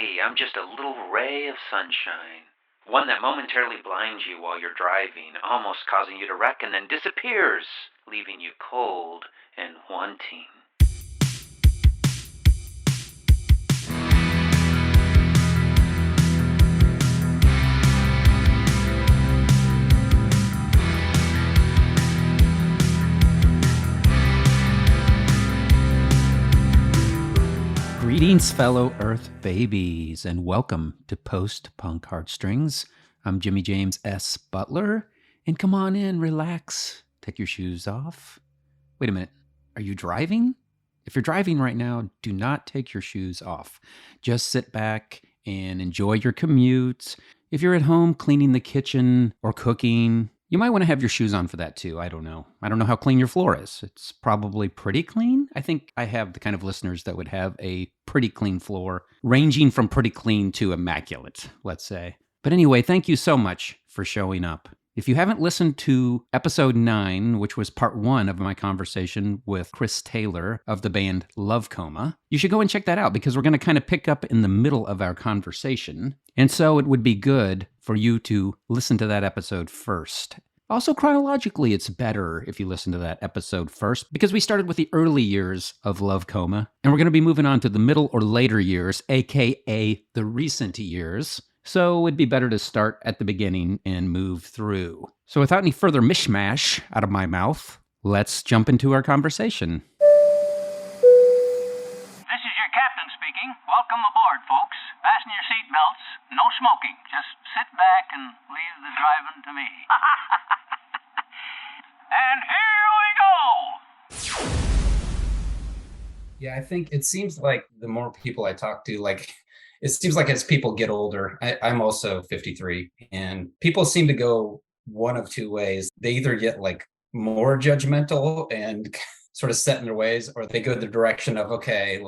Hey, I'm just a little ray of sunshine. One that momentarily blinds you while you're driving, almost causing you to wreck and then disappears, leaving you cold and wanting. Greetings, fellow Earth babies, and welcome to Post-Punk Heartstrings. I'm Jimmy James S. Butler, and come on in, relax, take your shoes off. Wait a minute, are you driving? If you're driving right now, do not take your shoes off. Just sit back and enjoy your commute. If you're at home cleaning the kitchen or cooking, you might want to have your shoes on for that too. I don't know. I don't know how clean your floor is. It's probably pretty clean. I think I have the kind of listeners that would have a pretty clean floor, ranging from pretty clean to immaculate, let's say. But anyway, thank you so much for showing up. If you haven't listened to episode 9, which was part 1 of my conversation with Chris Taylor of the band Love Coma, you should go and check that out because we're going to kind of pick up in the middle of our conversation. And so it would be good for you to listen to that episode first. Also, chronologically, it's better if you listen to that episode first because we started with the early years of Love Coma, and we're going to be moving on to the middle or later years, aka the recent years. So it'd be better to start at the beginning and move through. So without any further mishmash out of my mouth, let's jump into our conversation. This is your captain speaking. Welcome aboard, folks. Fasten your seatbelts. No smoking. Just sit back and leave the driving to me. And here we go! Yeah, I think it seems like the more people I talk to, it seems like as people get older, I'm also 53, and people seem to go one of two ways. They either get more judgmental and sort of set in their ways, or they go the direction of, okay,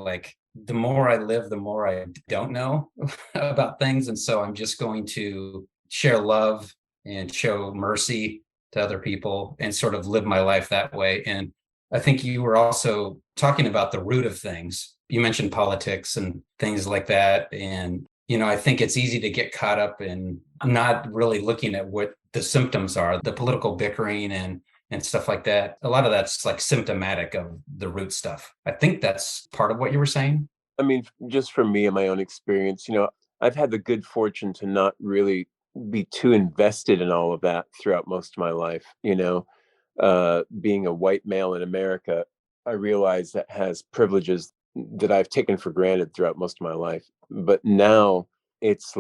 the more I live, the more I don't know about things. And so I'm just going to share love and show mercy to other people and sort of live my life that way. And I think you were also talking about the root of things. You mentioned politics and things like that. And, I think it's easy to get caught up in not really looking at what the symptoms are, the political bickering and stuff like that. A lot of that's symptomatic of the root stuff. I think that's part of what you were saying. I mean, just for me and my own experience, I've had the good fortune to not really be too invested in all of that throughout most of my life. Being a white male in America, I realize that has privileges that I've taken for granted throughout most of my life. But now it's it's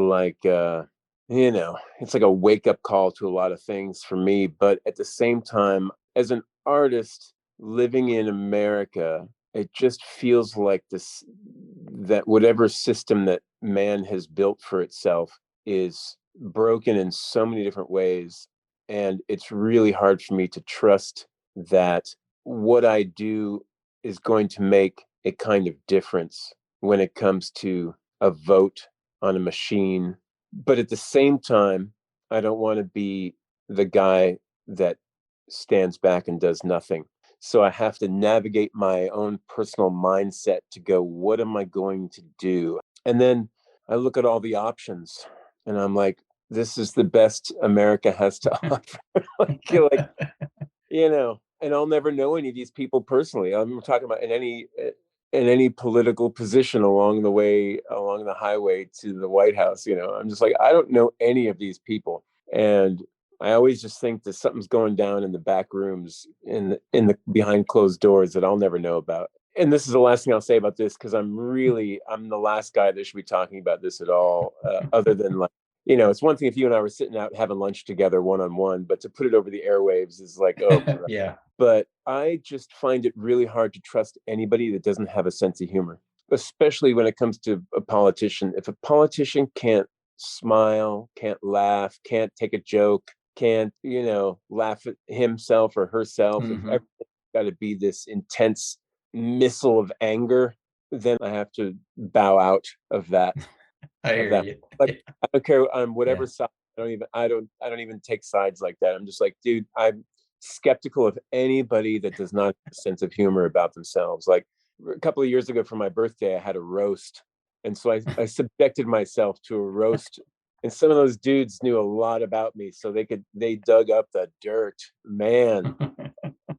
like a wake up call to a lot of things for me. But at the same time, as an artist living in America, it just feels like that whatever system that man has built for itself is broken in so many different ways. And it's really hard for me to trust that what I do is going to make a kind of difference when it comes to a vote on a machine. But at the same time, I don't want to be the guy that stands back and does nothing. So I have to navigate my own personal mindset to go, what am I going to do? And then I look at all the options and I'm like, this is the best America has to offer. And I'll never know any of these people personally. I'm talking about in any political position along the highway to the White House. I'm just like, I don't know any of these people. And I always just think that something's going down in the back rooms in the behind closed doors that I'll never know about. And this is the last thing I'll say about this, because I'm the last guy that should be talking about this at all, other than it's one thing if you and I were sitting out having lunch together one-on-one, but to put it over the airwaves is like, oh, Yeah. But I just find it really hard to trust anybody that doesn't have a sense of humor, especially when it comes to a politician. If a politician can't smile, can't laugh, can't take a joke, can't, laugh at himself or herself, if everything's got to be this intense missile of anger, then I have to bow out of that. I hear you. I don't care on whatever side. I don't even take sides like that. I'm just like, dude, I'm skeptical of anybody that does not have a sense of humor about themselves. Like a couple of years ago for my birthday, I had a roast, And so I subjected myself to a roast, and some of those dudes knew a lot about me, so they dug up the dirt, man.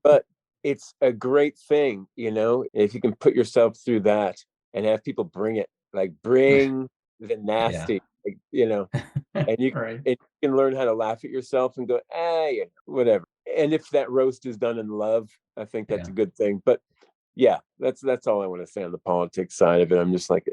But it's a great thing, if you can put yourself through that and have people bring it, like bring the nasty, and you Right. and you can learn how to laugh at yourself and go, whatever. And if that roast is done in love, I think that's Yeah. a good thing. But yeah, that's all I want to say on the politics side of it. I'm just like,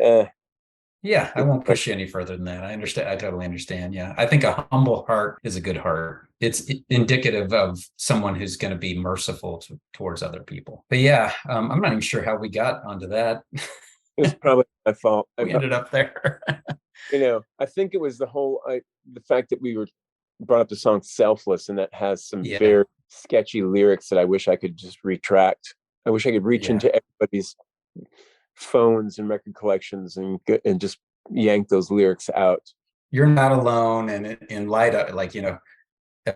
Yeah, I won't push you any further than that. I understand. I totally understand. Yeah. I think a humble heart is a good heart. It's indicative of someone who's going to be merciful towards other people. But yeah, I'm not even sure how we got onto that. It's probably my fault. We ended up there. I think it was the fact that we were brought up the song Selfless, and that has some very sketchy lyrics that I wish I could just retract. I wish I could reach into everybody's phones and record collections and just yank those lyrics out. You're not alone. And in light of,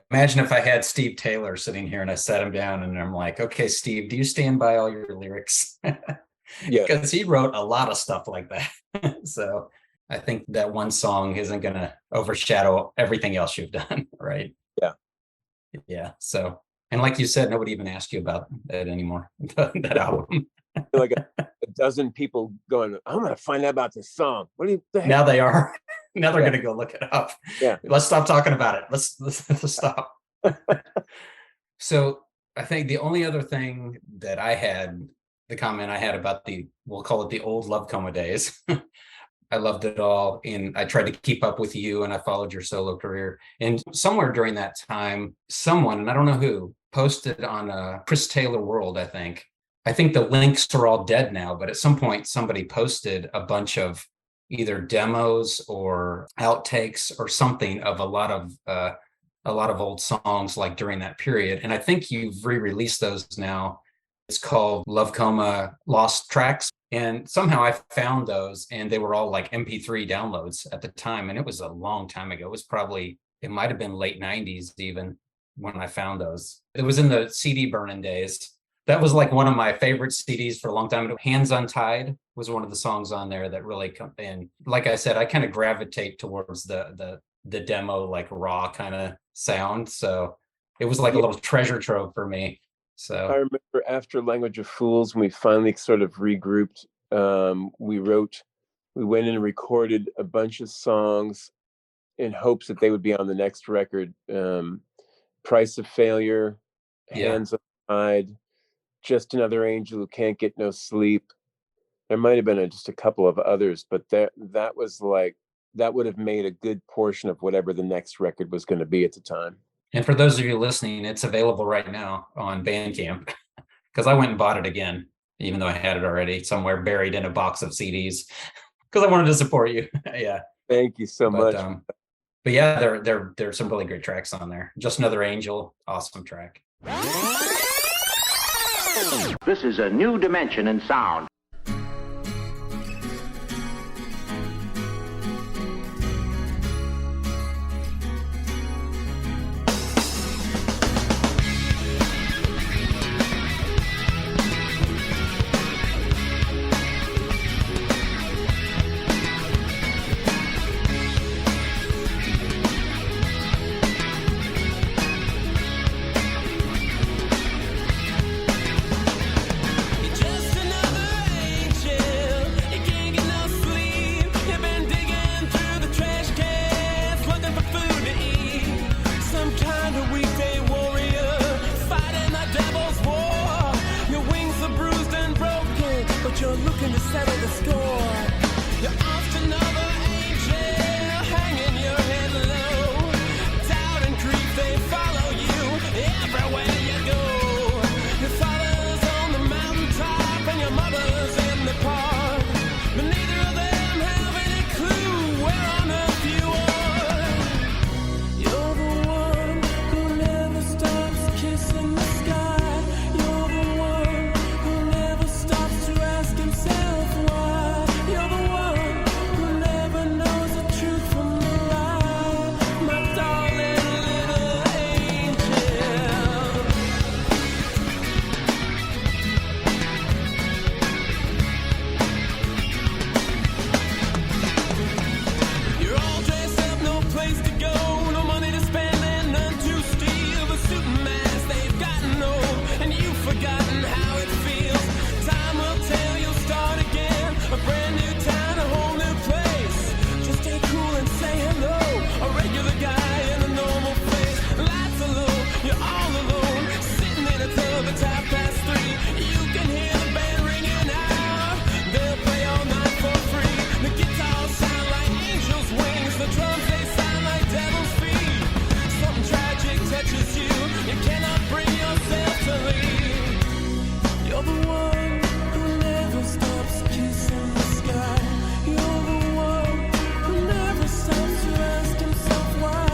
imagine if I had Steve Taylor sitting here and I sat him down and I'm like, okay, Steve, do you stand by all your lyrics? Yeah. Because he wrote a lot of stuff like that. So I think that one song isn't going to overshadow everything else you've done, right? Yeah. Yeah. So, and like you said, nobody even asked you about that anymore, that album. Like a dozen people going, I'm going to find out about this song. What do you think? Now they are. Now they're going to go look it up. Yeah. Let's stop talking about it. Let's stop. So I think the only other thing that the comment I had about we'll call it the old Love Coma days. I loved it all. And I tried to keep up with you, and I followed your solo career. And somewhere during that time, someone, and I don't know who, posted on Chris Taylor World, I think the links are all dead now, but at some point somebody posted a bunch of either demos or outtakes or something of a lot of old songs like during that period. And I think you've re-released those now. It's called Love Coma Lost Tracks. And somehow I found those, and they were all like MP3 downloads at the time. And it was a long time ago. It might have been late 90s even when I found those. It was in the CD burning days. That was like one of my favorite CDs for a long time. Hands Untied was one of the songs on there that really come in. Like I said, I kind of gravitate towards the demo, like raw kind of sound. So it was like a little treasure trove for me. So I remember after Language of Fools, when we finally sort of regrouped, we went in and recorded a bunch of songs in hopes that they would be on the next record. Price of Failure, Hands Untied, Just Another Angel Who Can't Get No Sleep. There might have been just a couple of others, but that would have made a good portion of whatever the next record was going to be at the time. And for those of you listening, it's available right now on Bandcamp, because I went and bought it again, even though I had it already somewhere buried in a box of CDs, because I wanted to support you. Yeah. Thank you so much. But yeah, there's some really great tracks on there. Just Another Angel, awesome track. This is a new dimension in sound. You're looking to settle the score. You're off to another angel, hanging your head low. Doubt and grief, they follow you everywhere you go. Your father's on the mountaintop and your mother's in the park, but neither of them have any clue where on earth you are. You're the one who never stops kissing the sky. You're the one who never stops to ask himself why. You're the one who never stops kissing the sky. You're the one who never stops to ask himself why.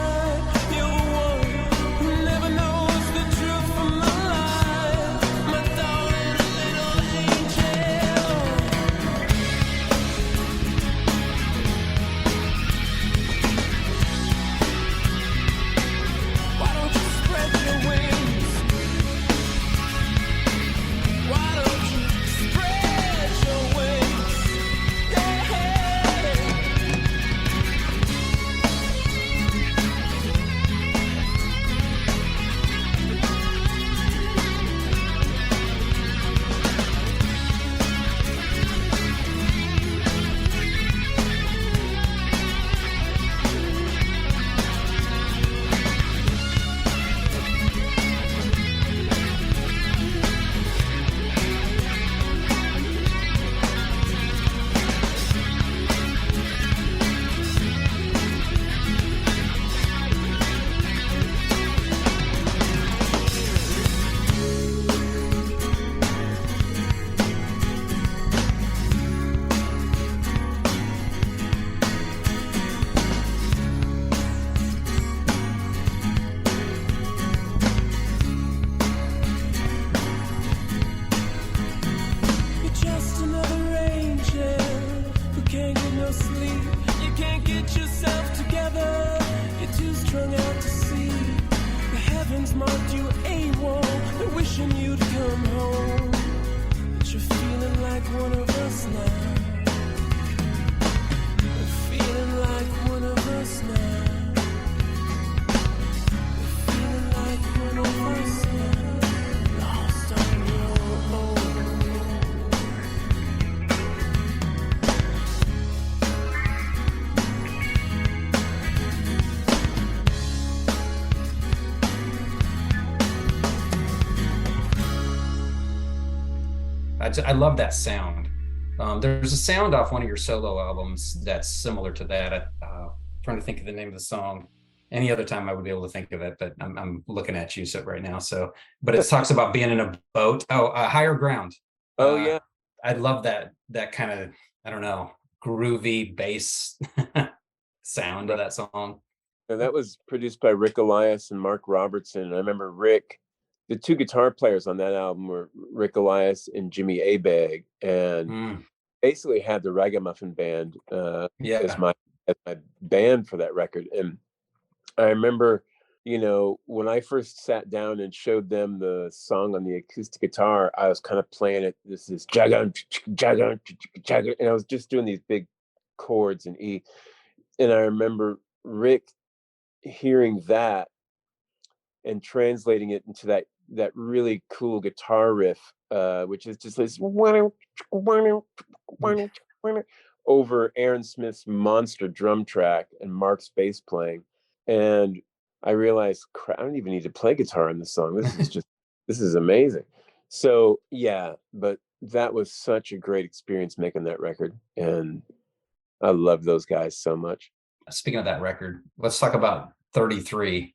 You're the one who never knows the truth from the lie. My darling little angel. Why don't you spread your wings? Why don't you spread your wings? Yeah. You're just another angel who can't get no sleep. You can't get yourself together. You're too strung out to see. The heavens marked you AWOL. They're wishing you'd come home. But you're feeling like one of us now. You're feeling like one of us now. You're feeling like one of us now. Lost on your own. I love that sound. There's a sound off one of your solo albums that's similar to that. Trying to think of the name of the song. Any other time I would be able to think of it, but I'm looking at you right now. So, but it talks about being in a boat. Higher Ground. Oh yeah. I love that kind of, I don't know, groovy bass sound of that song. And that was produced by Rick Elias and Mark Robertson. I remember Rick, the two guitar players on that album were Rick Elias and Jimmy Abag, and basically had the Ragamuffin Band as my band for that record. And I remember, when I first sat down and showed them the song on the acoustic guitar, I was kind of playing it. This is jaga, jaga, jaga, and I was just doing these big chords in E. And I remember Rick hearing that and translating it into that really cool guitar riff, which is just this over Aaron Smith's monster drum track and Mark's bass playing. And I realized, crap, I don't even need to play guitar in this song. This is amazing. So yeah, but that was such a great experience making that record. And I love those guys so much. Speaking of that record, let's talk about 33,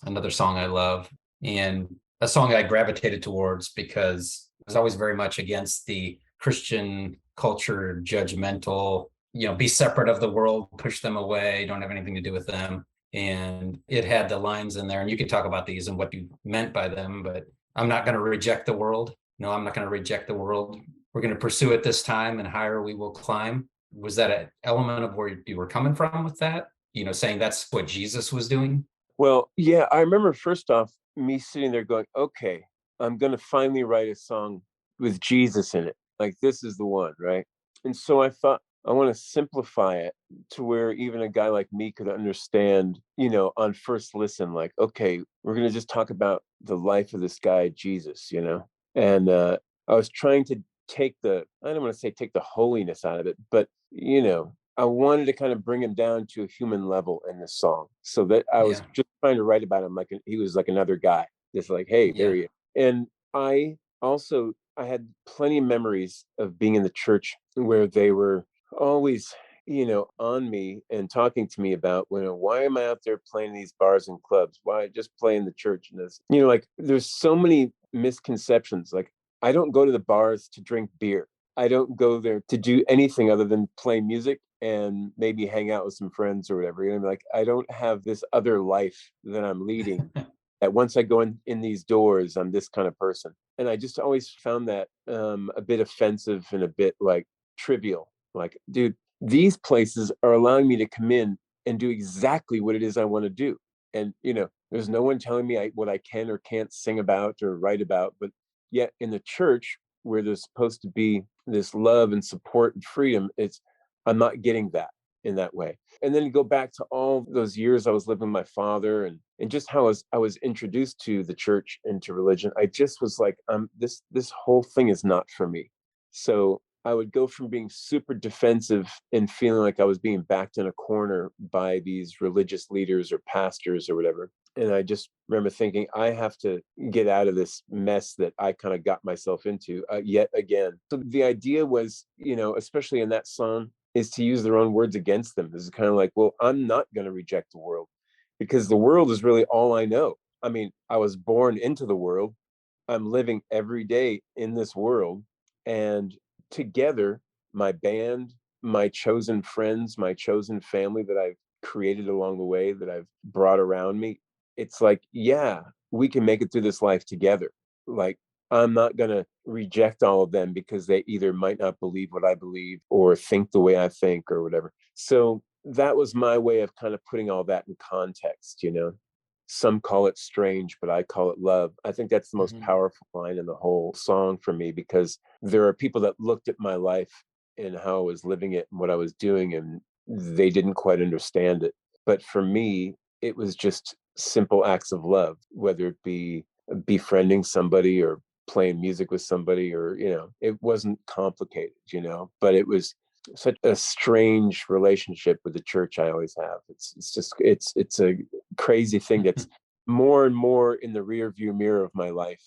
another song I love, and a song I gravitated towards because I was always very much against the Christian culture, judgmental, be separate of the world, push them away, don't have anything to do with them. And it had the lines in there, and you could talk about these and what you meant by them, but I'm not going to reject the world. No, I'm not going to reject the world. We're going to pursue it this time, and higher we will climb. Was that an element of where you were coming from with that? Saying that's what Jesus was doing? Well, yeah, I remember first off, me sitting there going, okay, I'm going to finally write a song with Jesus in it. Like, this is the one, right? And so I thought, I want to simplify it to where even a guy like me could understand, on first listen, like, okay, we're going to just talk about the life of this guy, Jesus, And I was trying to take I don't want to say take the holiness out of it, but, I wanted to kind of bring him down to a human level in this song, so that I was just trying to write about him like he was like another guy. Just like, hey, there he is. And I had plenty of memories of being in the church where they were always, on me and talking to me about, why am I out there playing these bars and clubs? Why just play in the church? And this, like, there's so many misconceptions. Like, I don't go to the bars to drink beer. I don't go there to do anything other than play music and maybe hang out with some friends or whatever. You know, like I don't have this other life that I'm leading. That once I go in these doors, I'm this kind of person. And I just always found that a bit offensive and a bit like trivial. Like, dude, these places are allowing me to come in and do exactly what it is I want to do. And, you know, there's no one telling me what I can or can't sing about or write about. But yet in the church, where there's supposed to be this love and support and freedom, I'm not getting that in that way. And then go back to all those years I was living with my father, and just how I was introduced to the church and to religion. I just was like, this whole thing is not for me. So I would go from being super defensive and feeling like I was being backed in a corner by these religious leaders or pastors or whatever. And I just remember thinking, I have to get out of this mess that I kind of got myself into yet again. So the idea was, you know, especially in that song, is to use their own words against them. This is kind of like, well, I'm not going to reject the world because the world is really all I know. I mean, I was born into the world. I'm living every day in this world. And together, my band, my chosen friends, my chosen family that I've created along the way, that I've brought around me, it's like, yeah, we can make it through this life together. Like, I'm not going to reject all of them because they either might not believe what I believe or think the way I think or whatever. So that was my way of kind of putting all that in context, you know. Some call it strange, but I call it love. I think that's the most powerful line in the whole song for me, because there are people that looked at my life and how I was living it and what I was doing, and they didn't quite understand it. But for me, it was just simple acts of love, whether it be befriending somebody or playing music with somebody, or, you know, it wasn't complicated, you know, but it was such a strange relationship with the church I always have. It's a crazy thing that's more and more in the rear view mirror of my life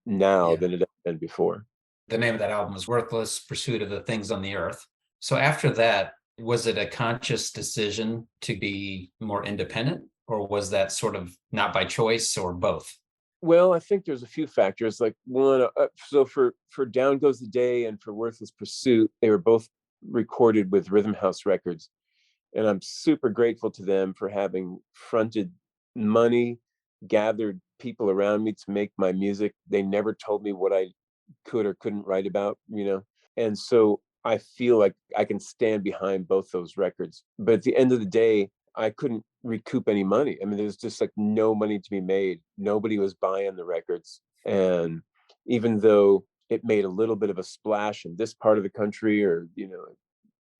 now Yeah. than it had been before. The name of that album is Worthless Pursuit of the Things on the Earth. So after that, was it a conscious decision to be more independent, or was that sort of not by choice, or both? Well, I think there's a few factors. Like one, so for Down Goes the Day and for Worthless Pursuit, they were both recorded with Rhythm House Records, and I'm super grateful to them for having fronted money, gathered people around me to make my music. They never told me what I could or couldn't write about, you know, and so I feel like I can stand behind both those records. But at the end of the day, I couldn't recoup any money. I mean, there's just like no money to be made. Nobody was buying the records. And even though it made a little bit of a splash in this part of the country, or, you know,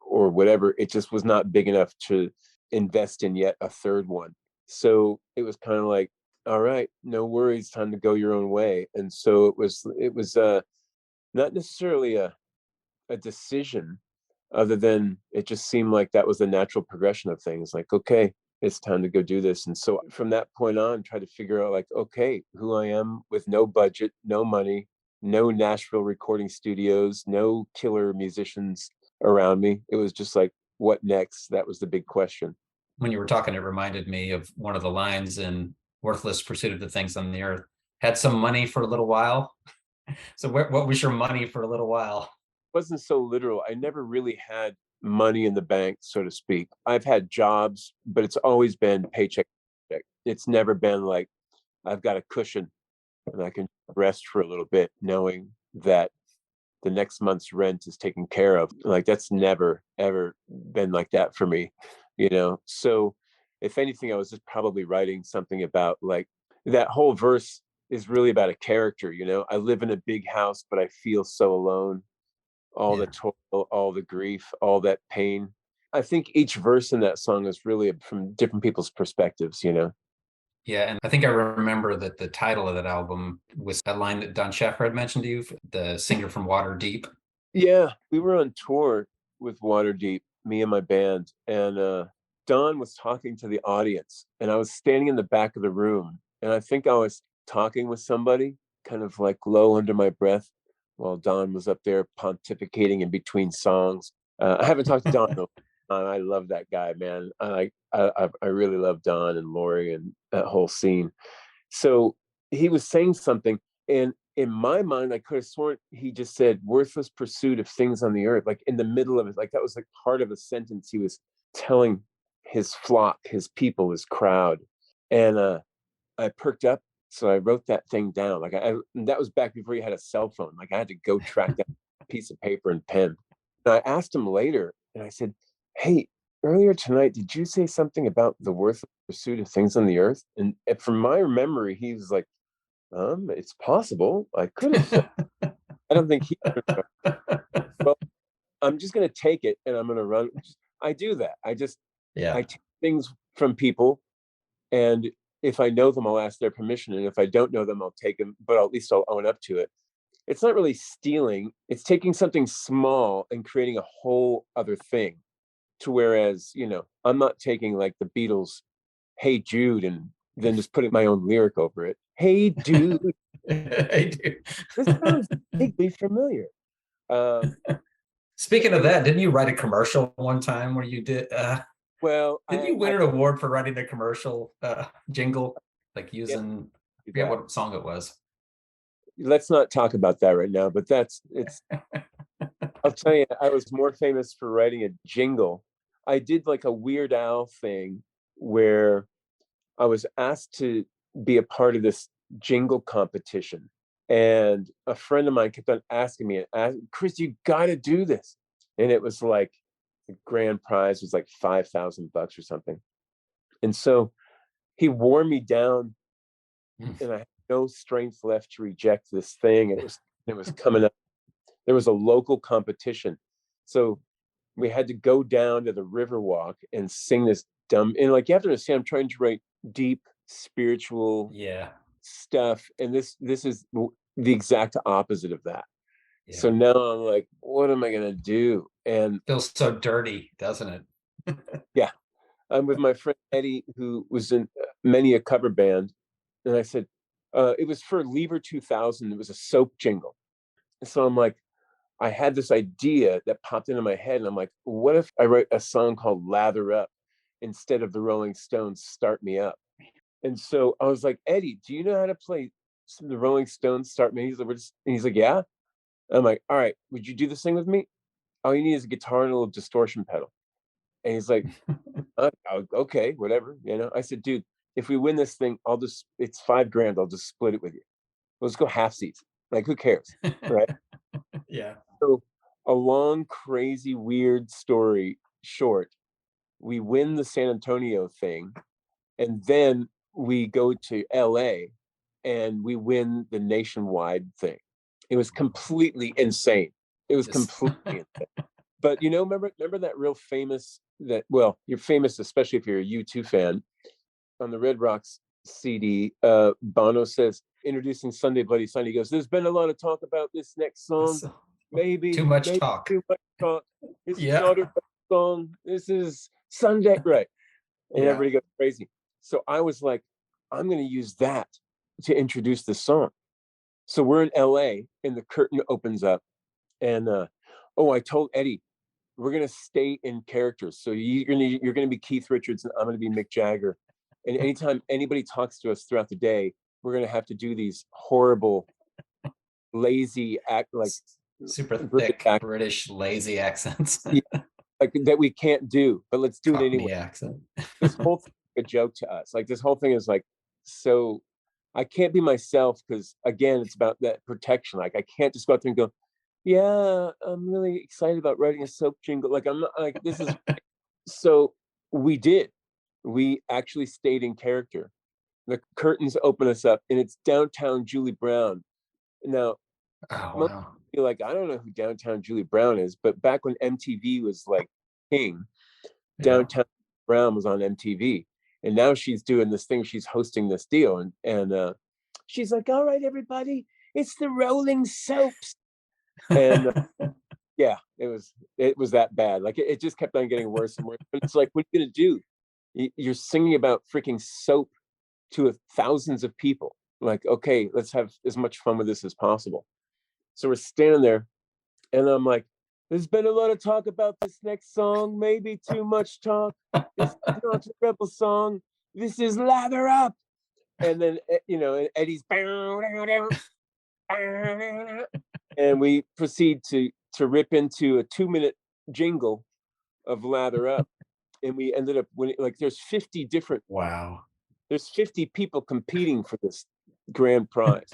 or whatever, it just was not big enough to invest in yet a third one. So it was kind of like, all right, no worries, time to go your own way. And so it was not necessarily a decision, other than it just seemed like that was the natural progression of things. Like, okay, it's time to go do this. And so from that point on, try to figure out, like, okay, who I am with no budget, no money, no Nashville recording studios, no killer musicians around me. It was just like, what next? That was the big question. When you were talking, it reminded me of one of the lines in Worthless Pursuit of the Things on the Earth. Had some money for a little while. So what was your money for a little while? Wasn't so literal. I never really had money in the bank, so to speak. I've had jobs, but it's always been paycheck to paycheck. It's never been like I've got a cushion and I can rest for a little bit knowing that the next month's rent is taken care of. Like, that's never ever been like that for me, you know. So if anything, I was just probably writing something about, like, that whole verse is really about a character, you know. I live in a big house, but I feel so alone. All the Yeah. toil, all the grief, all that pain. I think each verse in that song is really from different people's perspectives, you know. Yeah, and I think I remember that the title of that album was a line that Don Sheffer had mentioned to you, the singer from Waterdeep. Yeah, we were on tour with Waterdeep, me and my band, and Don was talking to the audience, and I was standing in the back of the room, and I think I was talking with somebody, kind of like low under my breath, while Don was up there pontificating in between songs. I haven't talked to Don though. I love that guy, man. I really love Don and Lori and that whole scene. So he was saying something, and in my mind, I could have sworn he just said worthless pursuit of things on the earth, like in the middle of it, like that was like part of a sentence he was telling his flock, his people, his crowd. And I perked up, so I wrote that thing down. Like that was back before you had a cell phone. Like I had to go track down a piece of paper and pen. And I asked him later, and I said, "Hey, earlier tonight, did you say something about the worthless pursuit of things on the earth?" And from my memory, he was like, it's possible. I could have said. I don't think he. Well, I'm just gonna take it, and I'm gonna run. I do that. I take things from people, and if I know them, I'll ask their permission, and if I don't know them, I'll take them. But at least I'll own up to it. It's not really stealing. It's taking something small and creating a whole other thing. To whereas, I'm not taking like the Beatles, "Hey Jude," and then just putting my own lyric over it. Hey dude, I do. this sounds vaguely familiar. Speaking of that, didn't you write a commercial one time where you did? Well, didn't you win an award for writing a commercial jingle, like using? I forget what song it was. Let's not talk about that right now. But it's. I'll tell you, I was more famous for writing a jingle. I did like a Weird Al thing where I was asked to be a part of this jingle competition. And a friend of mine kept on asking me, "Chris, you got to do this." And it was like the grand prize was like $5,000 or something. And so he wore me down, and I had no strength left to reject this thing. And it was coming up. There was a local competition. So we had to go down to the Riverwalk and sing this dumb, and like you have to understand, I'm trying to write deep spiritual stuff, and this is the exact opposite of that. So now I'm like, what am I gonna do? And feels so dirty, doesn't it? Yeah, I'm with my friend Eddie, who was in many a cover band, and I said, it was for Lever 2000. It was a soap jingle. So I'm like, I had this idea that popped into my head, and I'm like, what if I write a song called "Lather Up" instead of the Rolling Stones' "Start Me Up"? And so I was like, Eddie, do you know how to play some of the Rolling Stones' "Start Me"? He's like, yeah. I'm like, all right, would you do this thing with me? All you need is a guitar and a little distortion pedal. And he's like, okay, whatever. I said, dude, if we win this thing, it's $5,000. I'll just split it with you. Let's go half seats. Like, who cares? Right. Yeah. So a long, crazy, weird story short, we win the San Antonio thing, and then we go to LA and we win the nationwide thing. It was completely insane. It was completely insane. But remember that real famous you're famous, especially if you're a U2 fan. On the Red Rocks CD, Bono says, introducing Sunday Bloody Sunday, he goes, "There's been a lot of talk about this next song. Maybe too much talk. Too much talk. This is not a song. This is Sunday." Right. And everybody goes crazy. So I was like, I'm going to use that to introduce the song. So we're in LA and the curtain opens up, and I told Eddie, we're going to stay in characters. So you're going to be Keith Richards and I'm going to be Mick Jagger. And anytime anybody talks to us throughout the day, we're going to have to do these horrible, lazy act, like super thick British lazy accents. Like that we can't do, but let's do it anyway. Accent. This whole thing is a joke to us. Like this whole thing is like, so I can't be myself because again, it's about that protection. Like I can't just go out there and go, yeah, I'm really excited about writing a soap jingle. Like I'm not like this is. So we actually stayed in character. The curtains open us up, and it's downtown Julie Brown. Now, you're like, I don't know who downtown Julie Brown is, but back when MTV was like king, downtown Brown was on MTV, and now she's doing this thing. She's hosting this deal, and she's like, "All right, everybody, it's the Rolling Soaps," and yeah, it was that bad. Like it just kept on getting worse and worse. But it's like, what are you gonna do? You're singing about freaking soap to thousands of people. Like, okay, let's have as much fun with this as possible. So we're standing there, and I'm like, there's been a lot of talk about this next song, maybe too much talk. This is not a rebel song. This is Lather Up. And then, and Eddie's, and we proceed to rip into a 2-minute jingle of Lather Up. And we ended up winning, like there's 50 different, Wow. there's 50 people competing for this grand prize,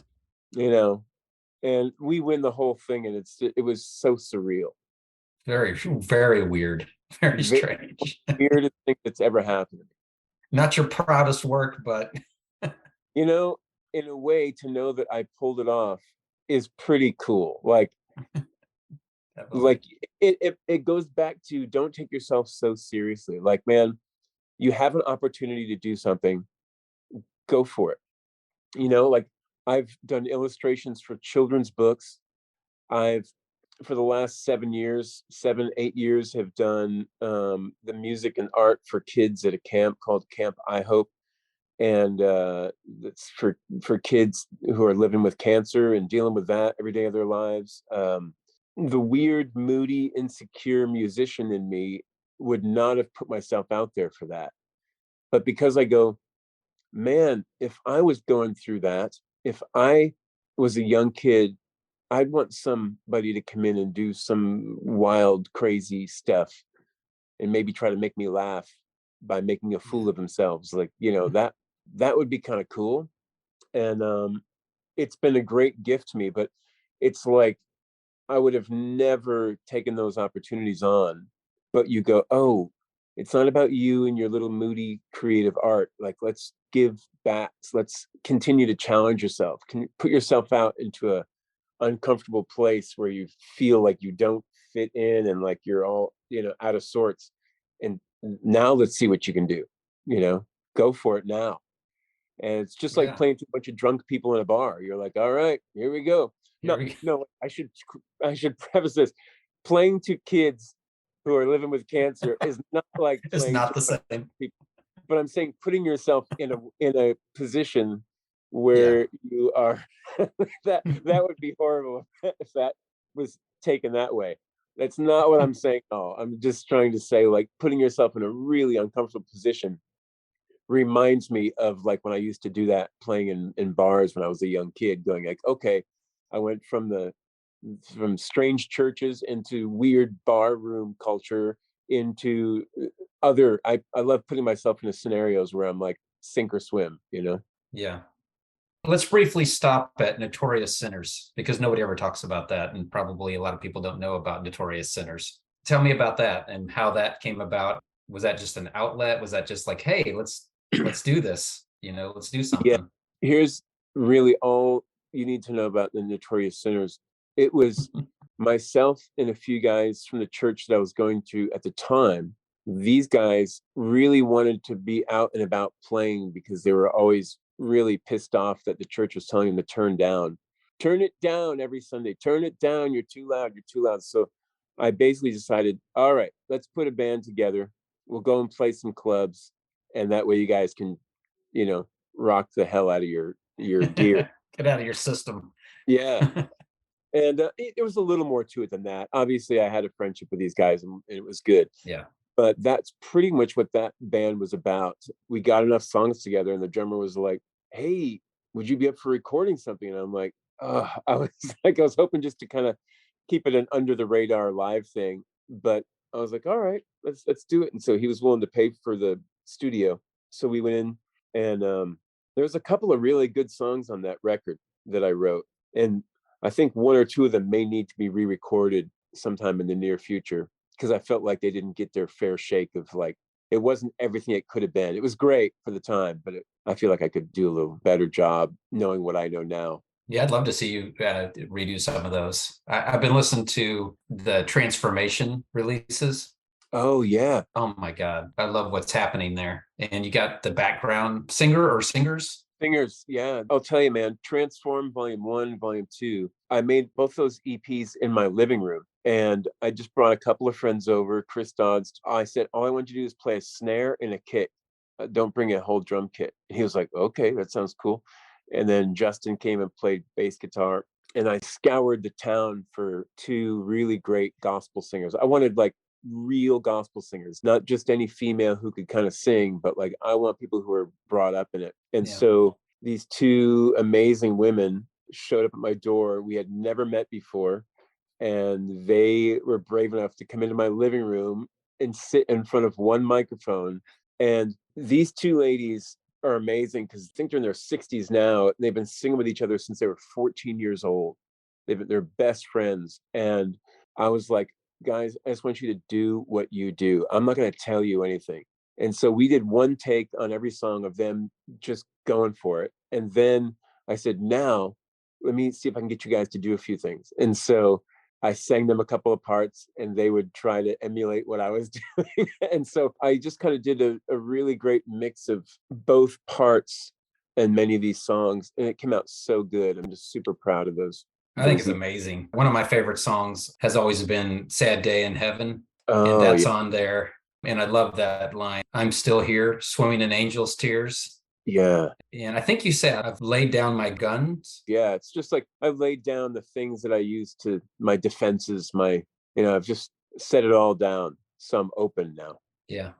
and we win the whole thing. And it was so surreal. Very, very weird. Very Very strange. weirdest thing that's ever happened to me. Not your proudest work, but In a way, to know that I pulled it off is pretty cool. Like it goes back to, don't take yourself so seriously. Like, man, you have an opportunity to do something, go for it. Like I've done illustrations for children's books. I've, for the last 8 years, have done the music and art for kids at a camp called Camp I Hope. And it's for kids who are living with cancer and dealing with that every day of their lives. The weird, moody, insecure musician in me would not have put myself out there for that. But because I go, man, if I was going through that, if I was a young kid, I'd want somebody to come in and do some wild, crazy stuff and maybe try to make me laugh by making a fool of themselves. Like, that would be kind of cool. And it's been a great gift to me, but it's like I would have never taken those opportunities on. But you go, oh, it's not about you and your little moody creative art. Like, let's give back. Let's continue to challenge yourself. Can you put yourself out into a uncomfortable place where you feel like you don't fit in and like you're all, out of sorts. And now let's see what you can do. Go for it now. And it's just like playing to a bunch of drunk people in a bar. You're like, all right, here we go. No, I should preface this. Playing to kids who are living with cancer is not like it's playing not to the same. people. But I'm saying putting yourself in a position where you are that would be horrible if that was taken that way. That's not what I'm saying. No, I'm just trying to say, like, putting yourself in a really uncomfortable position reminds me of like when I used to do that playing in bars when I was a young kid, going like, okay, I went from strange churches into weird bar room culture into I love putting myself into scenarios where I'm like sink or swim. Yeah. Let's briefly stop at Notorious Sinners, because nobody ever talks about that, and probably a lot of people don't know about Notorious Sinners. Tell me about that and how that came about. Was that just an outlet? Was that just like, hey, let's do this, let's do something? Yeah, here's really all you need to know about the Notorious Sinners. It was myself and a few guys from the church that I was going to at the time. These guys really wanted to be out and about playing because they were always really pissed off that the church was telling them to turn it down every Sunday. Turn it down. You're too loud. So I basically decided, all right, let's put a band together. We'll go and play some clubs. And that way you guys can, rock the hell out of your gear. Get out of your system. Yeah. And it was a little more to it than that. Obviously, I had a friendship with these guys and it was good. Yeah. But that's pretty much what that band was about. We got enough songs together and the drummer was like, hey, would you be up for recording something? And I'm like, I was hoping just to kind of keep it an under the radar live thing. But I was like, all right, let's do it. And so he was willing to pay for the studio. So we went in and there was a couple of really good songs on that record that I wrote. And I think one or two of them may need to be re-recorded sometime in the near future, because I felt like they didn't get their fair shake of, like, it wasn't everything it could have been. It was great for the time, but I feel like I could do a little better job knowing what I know now. Yeah, I'd love to see you redo some of those. I've been listening to the Transformation releases. Oh, yeah. Oh, my God. I love what's happening there. And you got the background singer or singers? Singers, yeah. I'll tell you, man, Transform Volume 1, Volume 2. I made both those EPs in my living room. And I just brought a couple of friends over, Chris Dodds. I said, all I want you to do is play a snare and a kick. Don't bring a whole drum kit. And he was like, okay, that sounds cool. And then Justin came and played bass guitar. And I scoured the town for two really great gospel singers. I wanted like real gospel singers, not just any female who could kind of sing, but like I want people who are brought up in it. And so these two amazing women showed up at my door. We had never met before, and they were brave enough to come into my living room and sit in front of one microphone. And these two ladies are amazing because I think they're in their 60s now. And they've been singing with each other since they were 14 years old. They're best friends. And I was like, guys, I just want you to do what you do. I'm not going to tell you anything. And so we did one take on every song of them just going for it. And then I said, now let me see if I can get you guys to do a few things. And so I sang them a couple of parts and they would try to emulate what I was doing. And so I just kind of did a really great mix of both parts and many of these songs. And it came out so good. I'm just super proud of those. I think it's amazing. One of my favorite songs has always been Sad Day in Heaven. Oh, and that's yeah. on there. And I love that line. I'm still here, swimming in angels' tears. Yeah. And I think you said, I've laid down my guns. Yeah. It's just like I've laid down the things that I use to my defenses, I've just set it all down. So I'm open now. Yeah.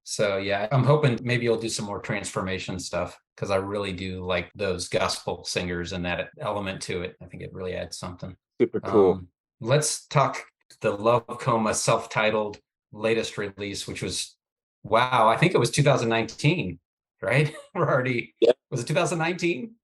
So yeah, I'm hoping maybe you'll do some more transformation stuff because I really do like those gospel singers and that element to it. I think it really adds something. Super cool. Let's talk the Love Coma self-titled latest release, which was, wow, I think it was 2019, right? We're already, was it 2019?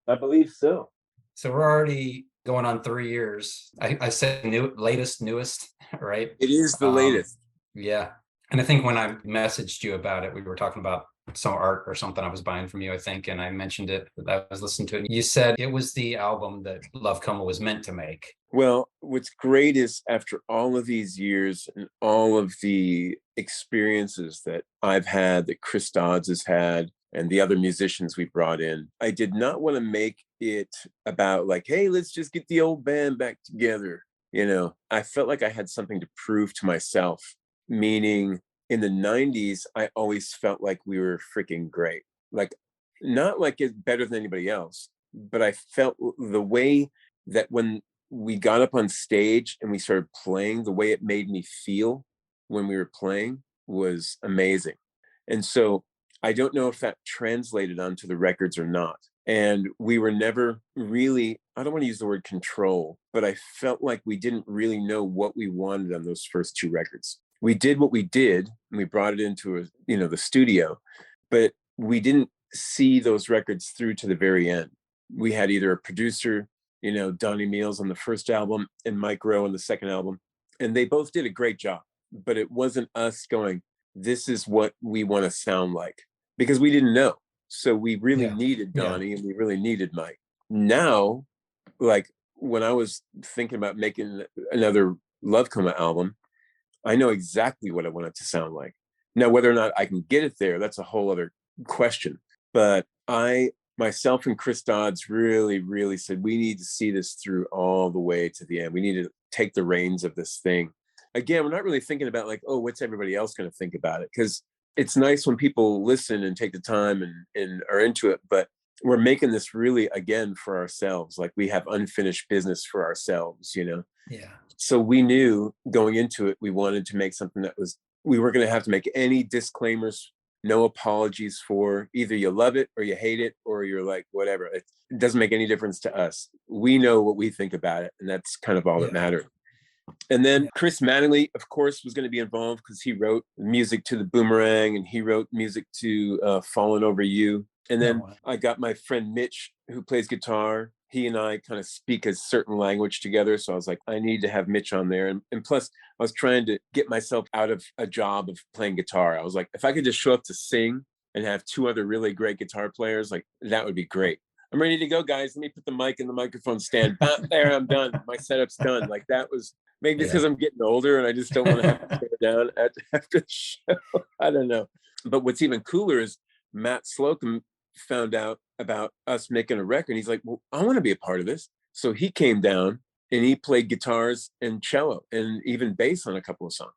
I believe so. So we're already going on 3 years. I said latest, newest, right? It is the latest. Yeah. And I think when I messaged you about it, we were talking about some art or something I was buying from you, I think, and I mentioned it, I was listening to it. You said it was the album that Love Coma was meant to make. Well, what's great is after all of these years and all of the experiences that I've had, that Chris Dodds has had, and the other musicians we brought in, I did not want to make it about like, hey, let's just get the old band back together. I felt like I had something to prove to myself, meaning in the 90s, I always felt like we were freaking great. Like, not like it's better than anybody else, but I felt the way that when we got up on stage and we started playing, the way it made me feel when we were playing was amazing. And so I don't know if that translated onto the records or not. And we were never really, I don't want to use the word control, but I felt like we didn't really know what we wanted on those first two records. We did what we did and we brought it into the studio, but we didn't see those records through to the very end. We had either a producer, Donnie Meals on the first album and Mike Rowe on the second album, and they both did a great job, but it wasn't us going, this is what we want to sound like, because we didn't know. So we really needed Donnie and we really needed Mike. Now, like when I was thinking about making another Love Coma album, I know exactly what I want it to sound like. Now, whether or not I can get it there, that's a whole other question. But myself and Chris Dodds really, really said, we need to see this through all the way to the end. We need to take the reins of this thing. Again, we're not really thinking about like, oh, what's everybody else going to think about it? Because it's nice when people listen and take the time and are into it. But we're making this really, again, for ourselves. Like we have unfinished business for ourselves, Yeah. So we knew going into it, we wanted to make something that we weren't going to have to make any disclaimers, no apologies for. Either you love it or you hate it, or you're like, whatever. It doesn't make any difference to us. We know what we think about it. And that's kind of all that mattered. And then Chris Mattingly, of course, was going to be involved because he wrote music to The Boomerang and he wrote music to Fallen Over You. And then I got my friend Mitch, who plays guitar. He and I kind of speak a certain language together. So I was like, I need to have Mitch on there. And plus, I was trying to get myself out of a job of playing guitar. I was like, if I could just show up to sing and have two other really great guitar players, like that would be great. I'm ready to go, guys. Let me put the mic in the microphone stand. There, I'm done. My setup's done. Like that was maybe because I'm getting older and I just don't want to have to sit down after the show. I don't know. But what's even cooler is Matt Slocum found out about us making a record. He's like, well, I want to be a part of this. So he came down and he played guitars and cello and even bass on a couple of songs.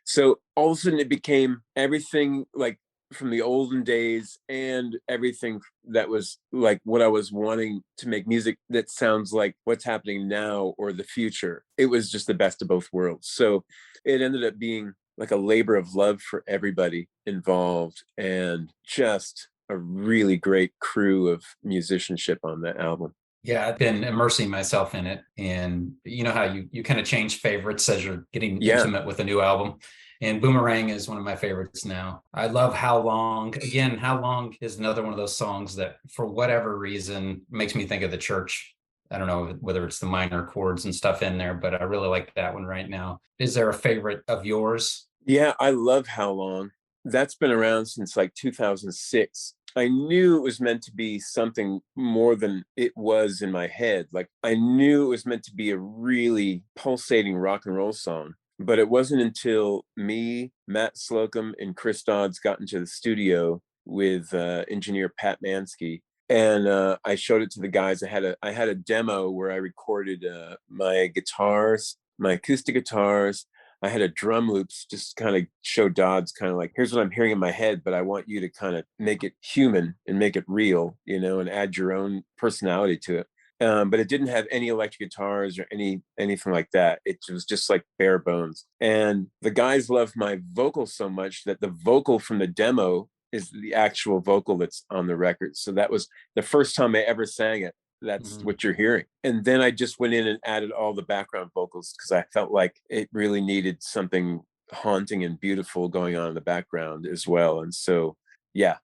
So all of a sudden it became everything like from the olden days and everything that was like what I was wanting to make music that sounds like what's happening now or the future. It was just the best of both worlds. So it ended up being like a labor of love for everybody involved and just a really great crew of musicianship on that album. Yeah, I've been immersing myself in it. And you know how you kind of change favorites as you're getting intimate with a new album. And Boomerang is one of my favorites now. I love How Long. Again, How Long is another one of those songs that, for whatever reason, makes me think of the church. I don't know whether it's the minor chords and stuff in there, but I really like that one right now. Is there a favorite of yours? Yeah, I love How Long. That's been around since like 2006. I knew it was meant to be something more than it was in my head. Like I knew it was meant to be a really pulsating rock and roll song. But it wasn't until me, Matt Slocum, and Chris Dodds got into the studio with engineer Pat Mansky, and I showed it to the guys. I had a demo where I recorded my guitars, my acoustic guitars. I had a drum loops, just kind of show Dodds kind of like, here's what I'm hearing in my head, but I want you to kind of make it human and make it real, you know, and add your own personality to it. But it didn't have any electric guitars or anything like that. It was just like bare bones. And the guys loved my vocal so much that the vocal from the demo is the actual vocal that's on the record. So that was the first time I ever sang it. That's what you're hearing. And then I just went in and added all the background vocals because I felt like it really needed something haunting and beautiful going on in the background as well. And so, yeah,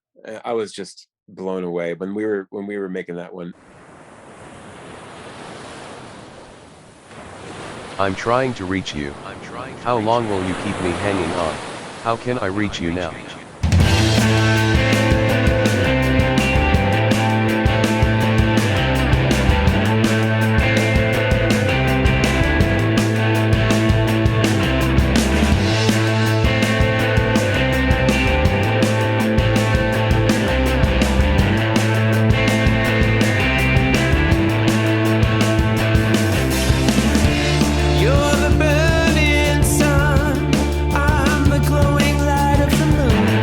I was just blown away when we were making that one. I'm trying to reach you. How long will you keep me hanging on? How can I reach you now? You're the burning sun, I'm the glowing light of the moon.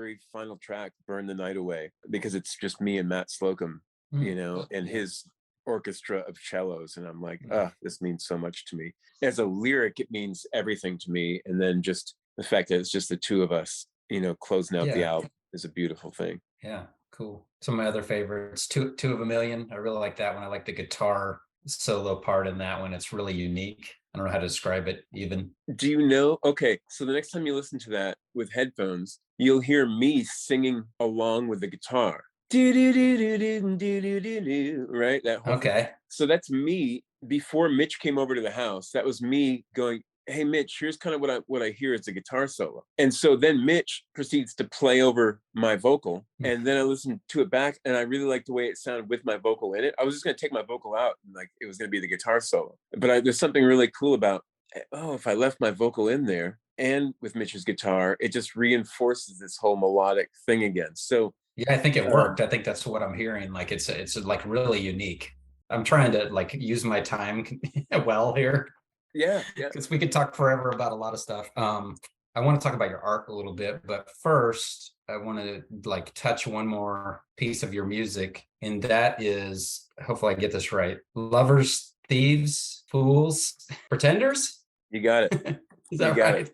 very final track, Burn the Night Away, because it's just me and Matt Slocum, you know, and his orchestra of cellos. And I'm like, this means so much to me. As a lyric, it means everything to me. And then just the fact that it's just the two of us, you know, closing out the album is a beautiful thing. Yeah, cool. Some of my other favorites, Two of a Million. I really like that one. I like the guitar solo part in that one. It's really unique. I don't know how to describe it even. Do you know? Okay, so the next time you listen to that with headphones, you'll hear me singing along with the guitar. Do, do, do, do, do, do, do, do, do, right? That whole thing. So that's me before Mitch came over to the house. That was me going, hey, Mitch, here's kind of what I hear is a guitar solo. And so then Mitch proceeds to play over my vocal. And then I listened to it back and I really liked the way it sounded with my vocal in it. I was just going to take my vocal out and like it was going to be the guitar solo. But there's something really cool about, if I left my vocal in there and with Mitch's guitar, it just reinforces this whole melodic thing again. So yeah, I think it worked. I think that's what I'm hearing. Like it's like really unique. I'm trying to like use my time well here. Yeah. Because we could talk forever about a lot of stuff. I want to talk about your art a little bit, but first I want to like touch one more piece of your music, and that is, hopefully I get this right, Lovers, Thieves, Fools, Pretenders? You got it. Is that right?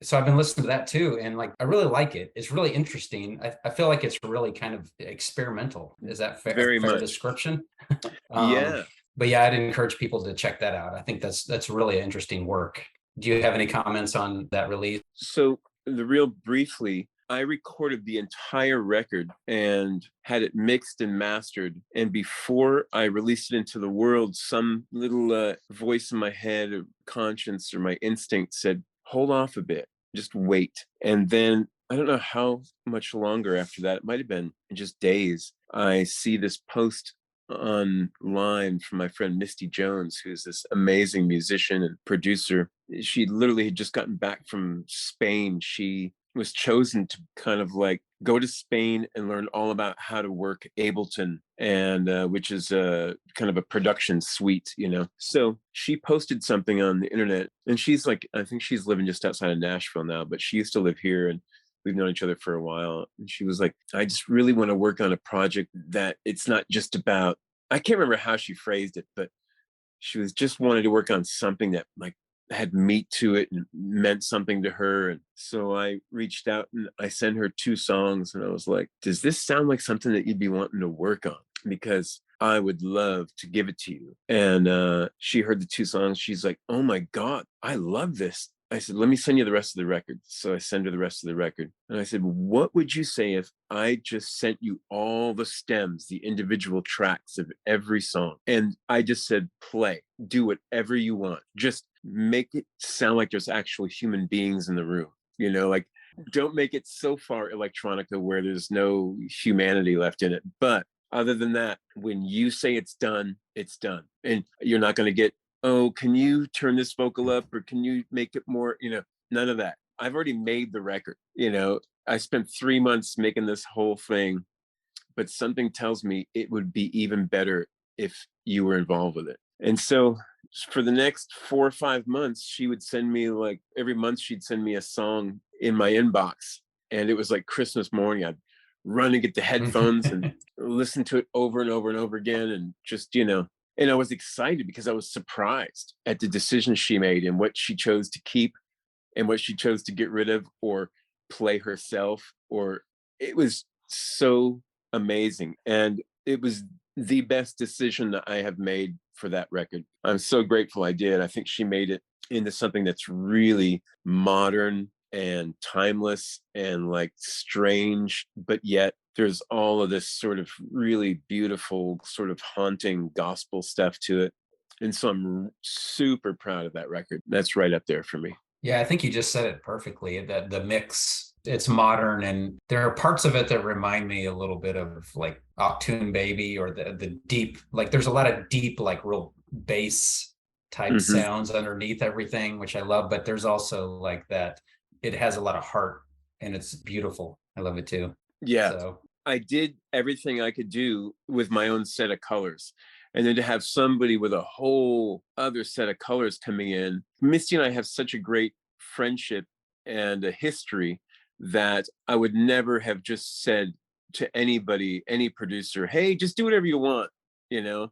So I've been listening to that too, and like I really like it. It's really interesting. I feel like it's really kind of experimental. Is that fair? Very fair much. Description? Yeah. But yeah, I'd encourage people to check that out. I think that's really interesting work. Do you have any comments on that release? So real briefly, I recorded the entire record and had it mixed and mastered. And before I released it into the world, some little voice in my head or conscience or my instinct said, hold off a bit, just wait. And then I don't know how much longer after that, it might have been just days, I see this post online from my friend Misty Jones, who's this amazing musician and producer. She literally had just gotten back from Spain. She was chosen to kind of like go to Spain and learn all about how to work Ableton, and which is a kind of a production suite, you know. So she posted something on the internet, and she's like, I think she's living just outside of Nashville now, but she used to live here, and we've known each other for a while. And she was like, I just really want to work on a project that it's not just about, I can't remember how she phrased it, but she was just wanted to work on something that like had meat to it and meant something to her. And so I reached out and I sent her 2 songs, and I was like, does this sound like something that you'd be wanting to work on? Because I would love to give it to you. And she heard the 2 songs. She's like, oh my God, I love this. I said, let me send you the rest of the record. So I sent her the rest of the record. And I said, what would you say if I just sent you all the stems, the individual tracks of every song? And I just said, play, do whatever you want. Just make it sound like there's actual human beings in the room. You know, like don't make it so far electronica where there's no humanity left in it. But other than that, when you say it's done, it's done. And you're not going to get, oh, can you turn this vocal up or can you make it more, you know, none of that. I've already made the record. You know, I spent 3 months making this whole thing, but something tells me it would be even better if you were involved with it. And so for the next 4 or 5 months, she would send me, like every month she'd send me a song in my inbox. And it was like Christmas morning. I'd run and get the headphones and listen to it over and over and over again. And just, you know, and I was excited because I was surprised at the decisions she made and what she chose to keep and what she chose to get rid of or play herself. Or it was so amazing. And it was the best decision that I have made for that record. I'm so grateful I did. I think she made it into something that's really modern and timeless and like strange, but yet there's all of this sort of really beautiful, sort of haunting gospel stuff to it. And so I'm super proud of that record. That's right up there for me. Yeah, I think you just said it perfectly, that the mix, it's modern, and there are parts of it that remind me a little bit of like Octoon Baby or the deep, like there's a lot of deep, like real bass type sounds underneath everything, which I love, but there's also like that, it has a lot of heart and it's beautiful. I love it too. Yeah. So I did everything I could do with my own set of colors. And then to have somebody with a whole other set of colors coming in. Misty and I have such a great friendship and a history that I would never have just said to anybody, any producer, hey, just do whatever you want, you know?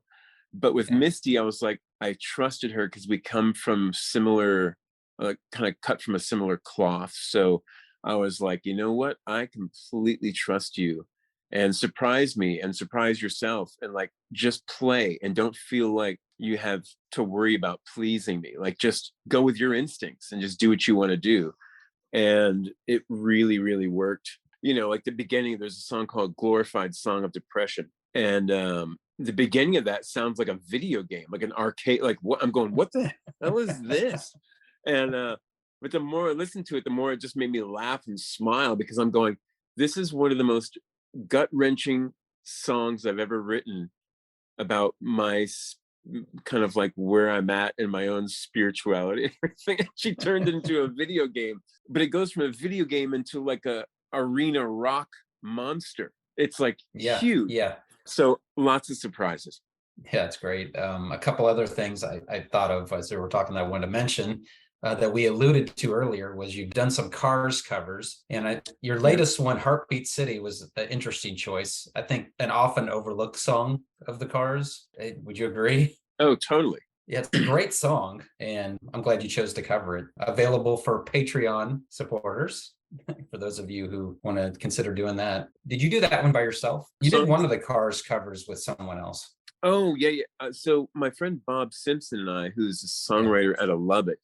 But with Yeah. Misty, I was like, I trusted her because we come from similar, kind of cut from a similar cloth. So I was like, you know what? I completely trust you, and surprise me and surprise yourself, and like just play and don't feel like you have to worry about pleasing me. Like just go with your instincts and just do what you want to do. And it really, really worked. You know, like the beginning, there's a song called Glorified Song of Depression. And the beginning of that sounds like a video game, like an arcade. Like what I'm going, what the hell is this? And but the more I listened to it, the more it just made me laugh and smile, because I'm going, this is one of the most gut-wrenching songs I've ever written about kind of like where I'm at in my own spirituality and everything. She turned into a video game, but it goes from a video game into like a arena rock monster. It's like Yeah. huge. Yeah. So lots of surprises. Yeah, it's great. A couple other things I thought of as we were talking that I wanted to mention that we alluded to earlier was you've done some Cars covers, and your Yeah. latest one, Heartbeat City, was an interesting choice. I think an often overlooked song of the Cars. Would you agree? Oh, totally. Yeah, it's a great song, and I'm glad you chose to cover it. Available for Patreon supporters, for those of you who want to consider doing that. Did you do that one by yourself? You did one of the Cars covers with someone else. Oh, yeah, yeah. So my friend Bob Simpson and I, who's a Yeah. songwriter out of Lubbock,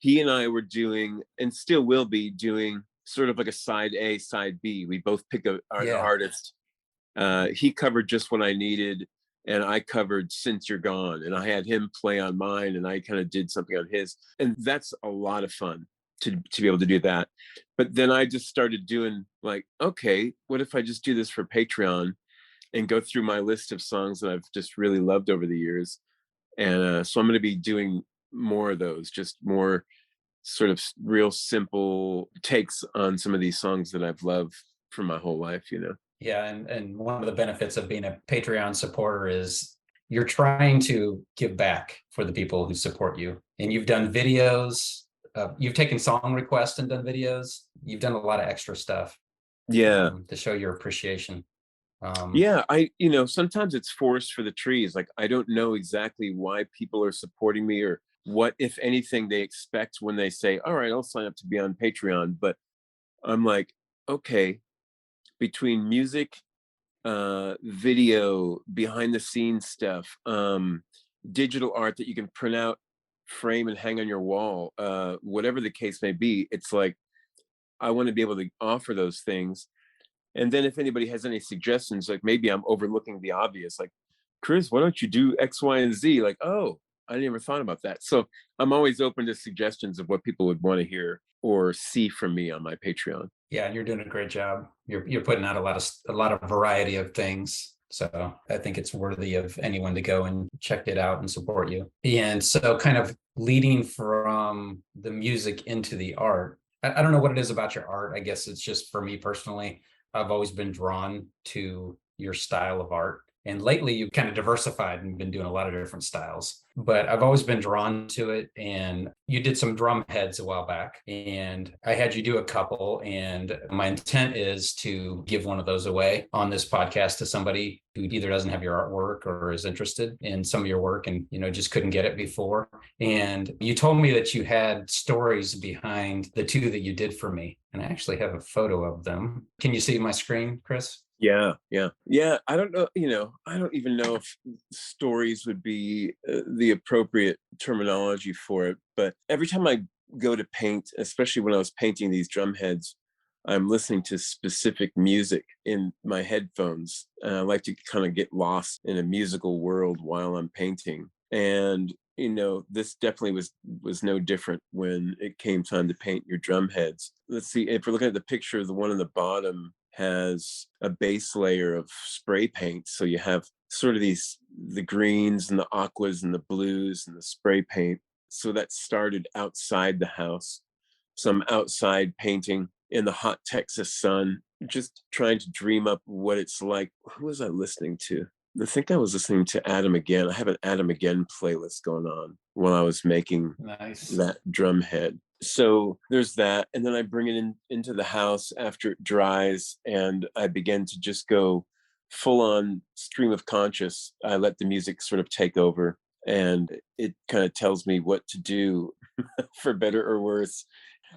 he and I were doing, and still will be doing, sort of like a side A, side B. We both pick an Yeah. artist. He covered Just What I Needed, and I covered Since You're Gone, and I had him play on mine, and I kind of did something on his, and that's a lot of fun to be able to do that. But then I just started doing like, okay, what if I just do this for Patreon and go through my list of songs that I've just really loved over the years. And so I'm going to be doing more of those, just more sort of real simple takes on some of these songs that I've loved for my whole life, you know? Yeah, and one of the benefits of being a Patreon supporter is you're trying to give back for the people who support you. And you've done videos, you've taken song requests and done videos. You've done a lot of extra stuff Yeah. to show your appreciation. Yeah, sometimes it's forest for the trees. Like, I don't know exactly why people are supporting me, or what, if anything, they expect when they say, all right, I'll sign up to be on Patreon. But I'm like, okay, between music, video, behind the scenes stuff, digital art that you can print out, frame and hang on your wall, whatever the case may be, it's like, I want to be able to offer those things. And then if anybody has any suggestions, like maybe I'm overlooking the obvious, like, Chris, why don't you do X, Y, and Z? Like, oh, I never thought about that. So I'm always open to suggestions of what people would want to hear or see from me on my Patreon. Yeah, and you're doing a great job. You're putting out a lot of variety of things. So I think it's worthy of anyone to go and check it out and support you. And so kind of leading from the music into the art. I don't know what it is about your art. I guess it's just for me personally. I've always been drawn to your style of art. And lately you've kind of diversified and been doing a lot of different styles, but I've always been drawn to it. And you did some drum heads a while back, and I had you do a couple. And my intent is to give one of those away on this podcast to somebody who either doesn't have your artwork or is interested in some of your work and, just couldn't get it before. And you told me that you had stories behind the two that you did for me. And I actually have a photo of them. Can you see my screen, Chris? Yeah. I don't know, I don't even know if stories would be the appropriate terminology for it. But every time I go to paint, especially when I was painting these drum heads, I'm listening to specific music in my headphones. I like to kind of get lost in a musical world while I'm painting. And this definitely was no different when it came time to paint your drum heads. Let's see, if we're looking at the picture, the one on the bottom has a base layer of spray paint. So you have sort of the greens and the aquas and the blues and the spray paint. So that started outside the house. So I'm outside painting in the hot Texas sun, just trying to dream up what it's like. Who was I listening to? I think I was listening to Adam Again. I have an Adam Again playlist going on while I was making Nice. that drum head. So there's that. And then I bring it into the house after it dries, and I begin to just go full on stream of conscious. I let the music sort of take over, and it kind of tells me what to do for better or worse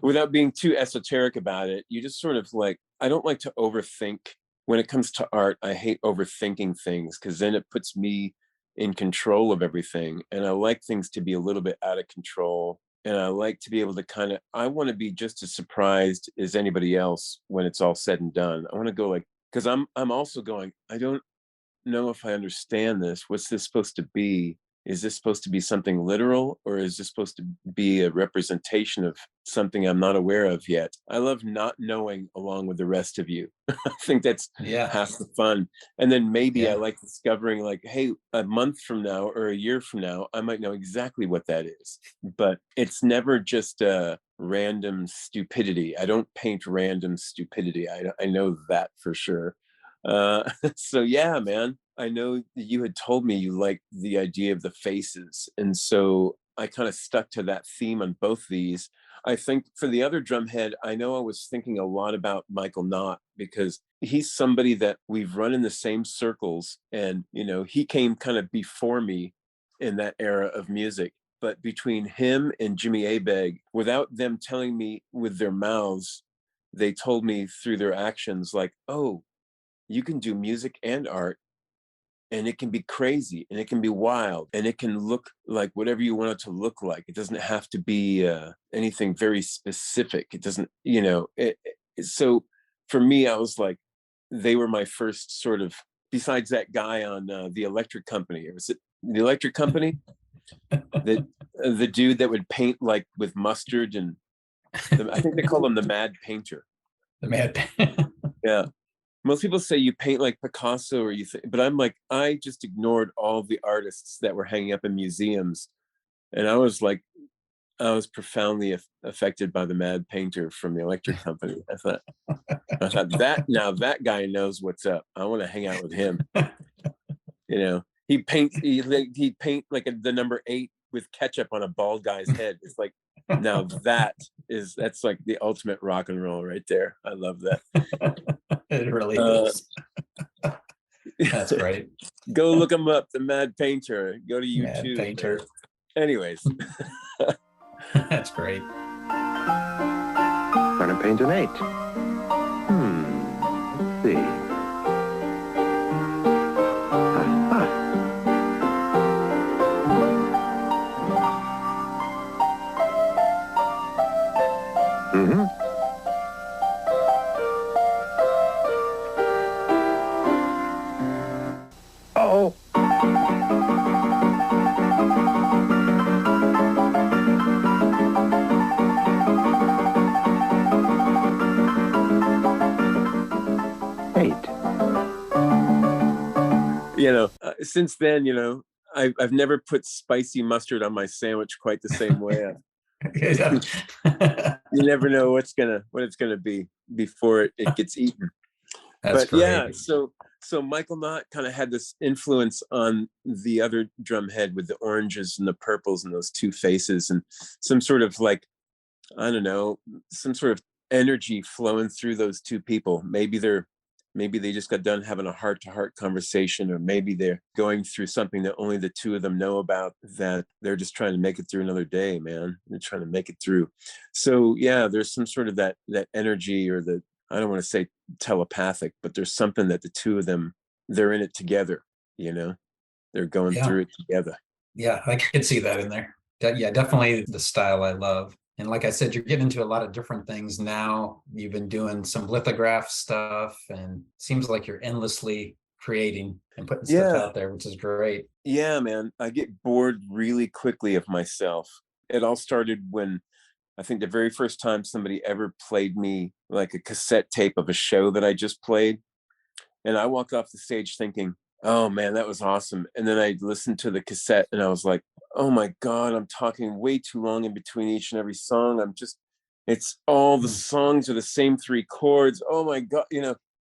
without being too esoteric about it. You just sort of like, I don't like to overthink. When it comes to art, I hate overthinking things because then it puts me in control of everything. And I like things to be a little bit out of control. And I like to be able to kind of, I want to be just as surprised as anybody else when it's all said and done. I want to go like, because I'm also going, I don't know if I understand this. What's this supposed to be? Is this supposed to be something literal, or is this supposed to be a representation of something I'm not aware of yet? I love not knowing along with the rest of you. I think that's half the fun. And then maybe I like discovering like, hey, a month from now or a year from now, I might know exactly what that is. But it's never just a random stupidity. I don't paint random stupidity. I know that for sure. So yeah, man, I know that you had told me you like the idea of the faces, and so I kind of stuck to that theme on both these. I think for the other drumhead, I know I was thinking a lot about Michael Knott because he's somebody that we've run in the same circles, and he came kind of before me in that era of music. But between him and Jimmy Abeg, without them telling me with their mouths, they told me through their actions, like, oh, you can do music and art, and it can be crazy and it can be wild and it can look like whatever you want it to look like. It doesn't have to be anything very specific. It doesn't, so for me, I was like, they were my first sort of, besides that guy on the Electric Company. Was it the Electric Company? The dude that would paint like with mustard, and I think they call him the Mad Painter. The Mad Yeah. Most people say you paint like Picasso, or but I'm like, I just ignored all the artists that were hanging up in museums, and I was profoundly affected by the Mad Painter from the Electric Company. I thought that now that guy knows what's up. I want to hang out with him. He'd paint like the number 8 with ketchup on a bald guy's head. It's like, now that's like the ultimate rock and roll right there. I love that. It really is. That's great. Go look him up, the Mad Painter. Go to YouTube. Mad Painter. Anyways. That's great. Gonna paint an 8. Let's see. Uh-oh. Since then, I've never put spicy mustard on my sandwich quite the same way. You never know what it's gonna be before it gets eaten. That's great. Yeah, so Michael Knott kind of had this influence on the other drum head with the oranges and the purples and those two faces, and some sort of like, I don't know, some sort of energy flowing through those two people. Maybe they just got done having a heart-to-heart conversation, or maybe they're going through something that only the two of them know about, that they're just trying to make it through another day, man. They're trying to make it through. So yeah, there's some sort of that energy, or I don't want to say telepathic, but there's something that the two of them, they're in it together, they're going through it together. Yeah, I can see that in there. Yeah, definitely the style I love. And like I said, you're getting into a lot of different things now. You've been doing some lithograph stuff, and seems like you're endlessly creating and putting stuff out there, which is great. Yeah, man. I get bored really quickly of myself. It all started when I think the very first time somebody ever played me like a cassette tape of a show that I just played. And I walked off the stage thinking, oh man, that was awesome. And then I listened to the cassette and I was like, oh my God, I'm talking way too long in between each and every song. It's all the songs are the same 3 chords. Oh my God,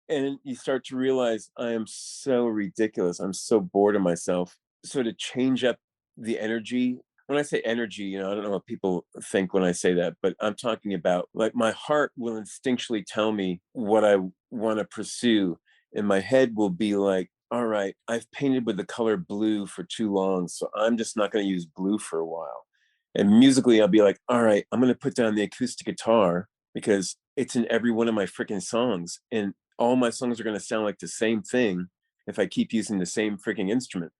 and you start to realize I am so ridiculous. I'm so bored of myself. So to change up the energy, when I say energy, I don't know what people think when I say that, but I'm talking about like my heart will instinctually tell me what I want to pursue. And my head will be like, all right, I've painted with the color blue for too long. So I'm just not going to use blue for a while. And musically, I'll be like, all right, I'm going to put down the acoustic guitar because it's in every one of my freaking songs. And all my songs are going to sound like the same thing if I keep using the same freaking instrument.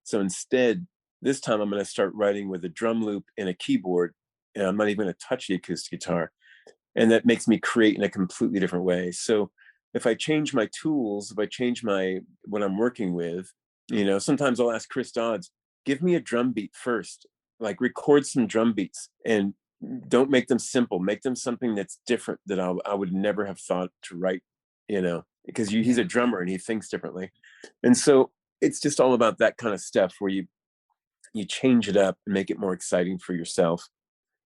So instead, this time I'm going to start writing with a drum loop and a keyboard, and I'm not even going to touch the acoustic guitar. And that makes me create in a completely different way. So if I change my tools, if I change what I'm working with, sometimes I'll ask Chris Dodds, give me a drum beat first, like record some drum beats and don't make them simple, make them something that's different that I would never have thought to write, because he's a drummer and he thinks differently. And so it's just all about that kind of stuff where you change it up and make it more exciting for yourself.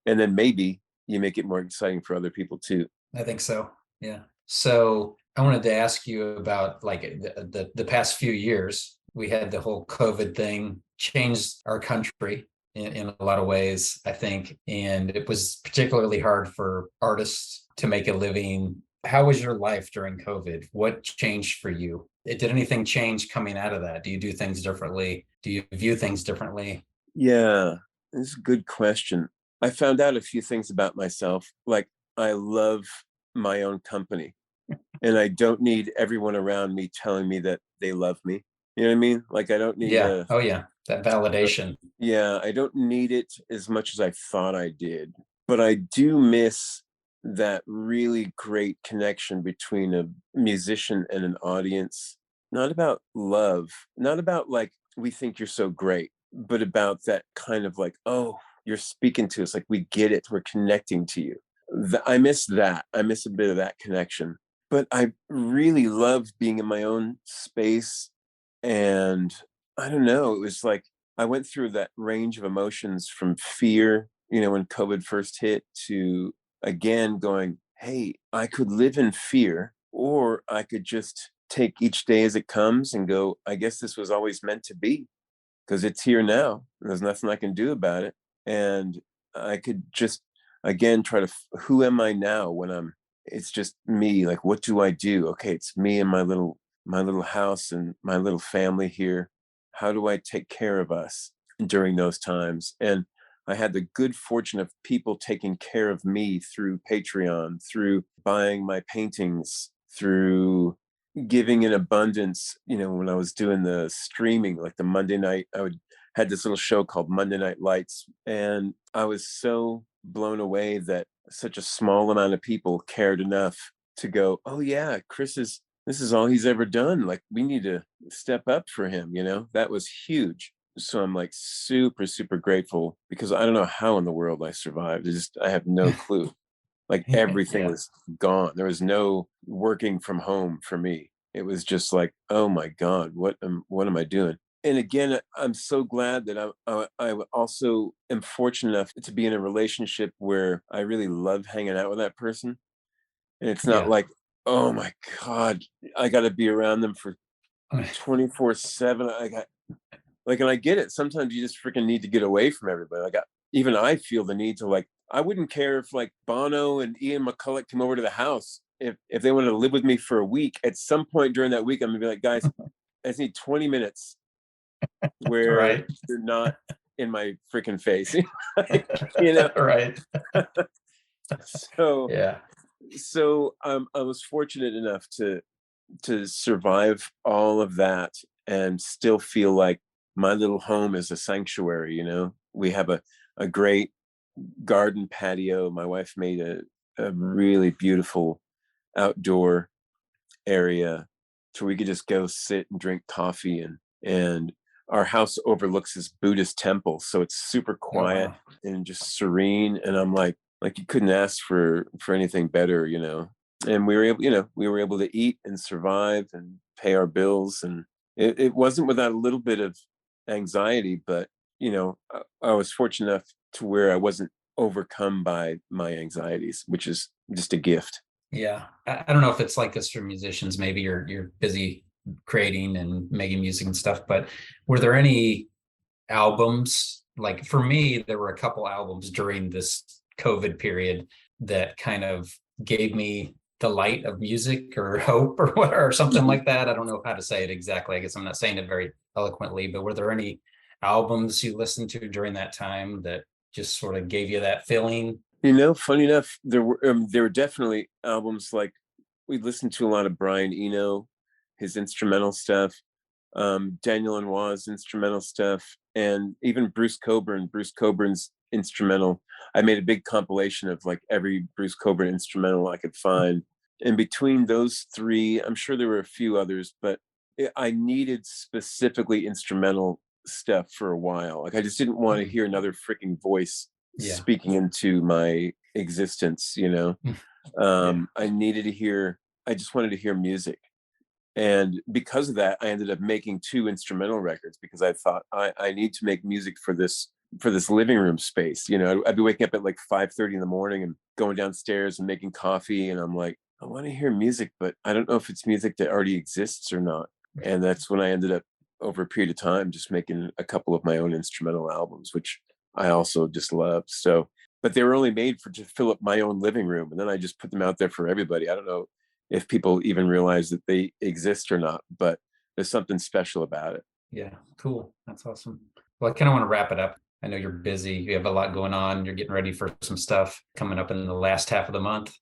And then maybe you make it more exciting for other people too. I think so. Yeah. So I wanted to ask you about like the past few years. We had the whole COVID thing changed our country in a lot of ways, I think. And it was particularly hard for artists to make a living. How was your life during COVID? What changed for you? Did anything change coming out of that? Do you do things differently? Do you view things differently? Yeah, this is a good question. I found out a few things about myself. Like, I love my own company, and I don't need everyone around me telling me that they love me. You know what I mean? Like, I don't need Yeah. Oh, yeah. That validation. yeah, I don't need it as much as I thought I did. But I do miss that really great connection between a musician and an audience. Not about love, not about like, we think you're so great, but about that kind of like, oh, you're speaking to us, like we get it, we're connecting to you. I miss that. I miss a bit of that connection. But I really love being in my own space. And I don't know, it was like I went through that range of emotions from fear, when COVID first hit, to again going, hey, I could live in fear, or I could just take each day as it comes and go, I guess this was always meant to be because it's here now. There's nothing I can do about it. And I could just, again, try to, who am I now when it's just me? Like, what do I do? Okay, it's me and my little house and my little family here. How do I take care of us during those times? And I had the good fortune of people taking care of me through Patreon, through buying my paintings, through giving in abundance. When I was doing the streaming, like the Monday night, had this little show called Monday Night Lights. And I was so blown away that such a small amount of people cared enough to go, oh yeah, this is all he's ever done. Like, we need to step up for him. That was huge. So I'm like super, super grateful, because I don't know how in the world I survived. I have no clue. Like, everything was gone. There was no working from home for me. It was just like, oh my God, what am I doing? And again, I'm so glad that I also am fortunate enough to be in a relationship where I really love hanging out with that person. And it's not like, oh my God, I got to be around them for 24/7. And I get it. Sometimes you just freaking need to get away from everybody. Even I feel the need to, like, I wouldn't care if like Bono and Ian McCulloch came over to the house. If they wanted to live with me for a week, at some point during that week, I'm gonna be like, guys, I just need 20 minutes where Right. you're not in my freaking face. Right. So Yeah. I was fortunate enough to survive all of that and still feel like my little home is a sanctuary. We have a great garden patio. My wife made a really beautiful outdoor area so we could just go sit and drink coffee, and our house overlooks this Buddhist temple, so it's super quiet. Wow. And just serene. And I'm like you couldn't ask for anything better. And we were able to eat and survive and pay our bills. And it wasn't without a little bit of anxiety, but I was fortunate enough to where I wasn't overcome by my anxieties, which is just a gift. Yeah. I don't know if it's like this for musicians. Maybe you're busy creating and making music and stuff, but were there any albums like for me, there were a couple albums during this COVID period that kind of gave me the light of music or hope or what or something like that. I don't know how to say it exactly. I guess I'm not saying it very eloquently, but were there any albums you listened to during that time that just sort of gave you that feeling? Funny enough, there were definitely albums like we listened to a lot of Brian Eno, his instrumental stuff, Daniel Lanois' instrumental stuff, and even Bruce Coburn's instrumental. I made a big compilation of like every Bruce Coburn instrumental I could find. And between those three, I'm sure there were a few others, but I needed specifically instrumental stuff for a while. Like I just didn't want to hear another freaking voice speaking into my existence, I just wanted to hear music. And because of that, I ended up making 2 instrumental records because I thought I need to make music for this living room space. I'd be waking up at like 5:30 in the morning and going downstairs and making coffee. And I'm like, I want to hear music, but I don't know if it's music that already exists or not. And that's when I ended up over a period of time just making a couple of my own instrumental albums, which I also just loved. So, but they were only made to fill up my own living room. And then I just put them out there for everybody. I don't know if people even realize that they exist or not, but there's something special about it. Yeah, cool. That's awesome. Well, I kind of want to wrap it up. I know you're busy. You have a lot going on. You're getting ready for some stuff coming up in the last half of the month.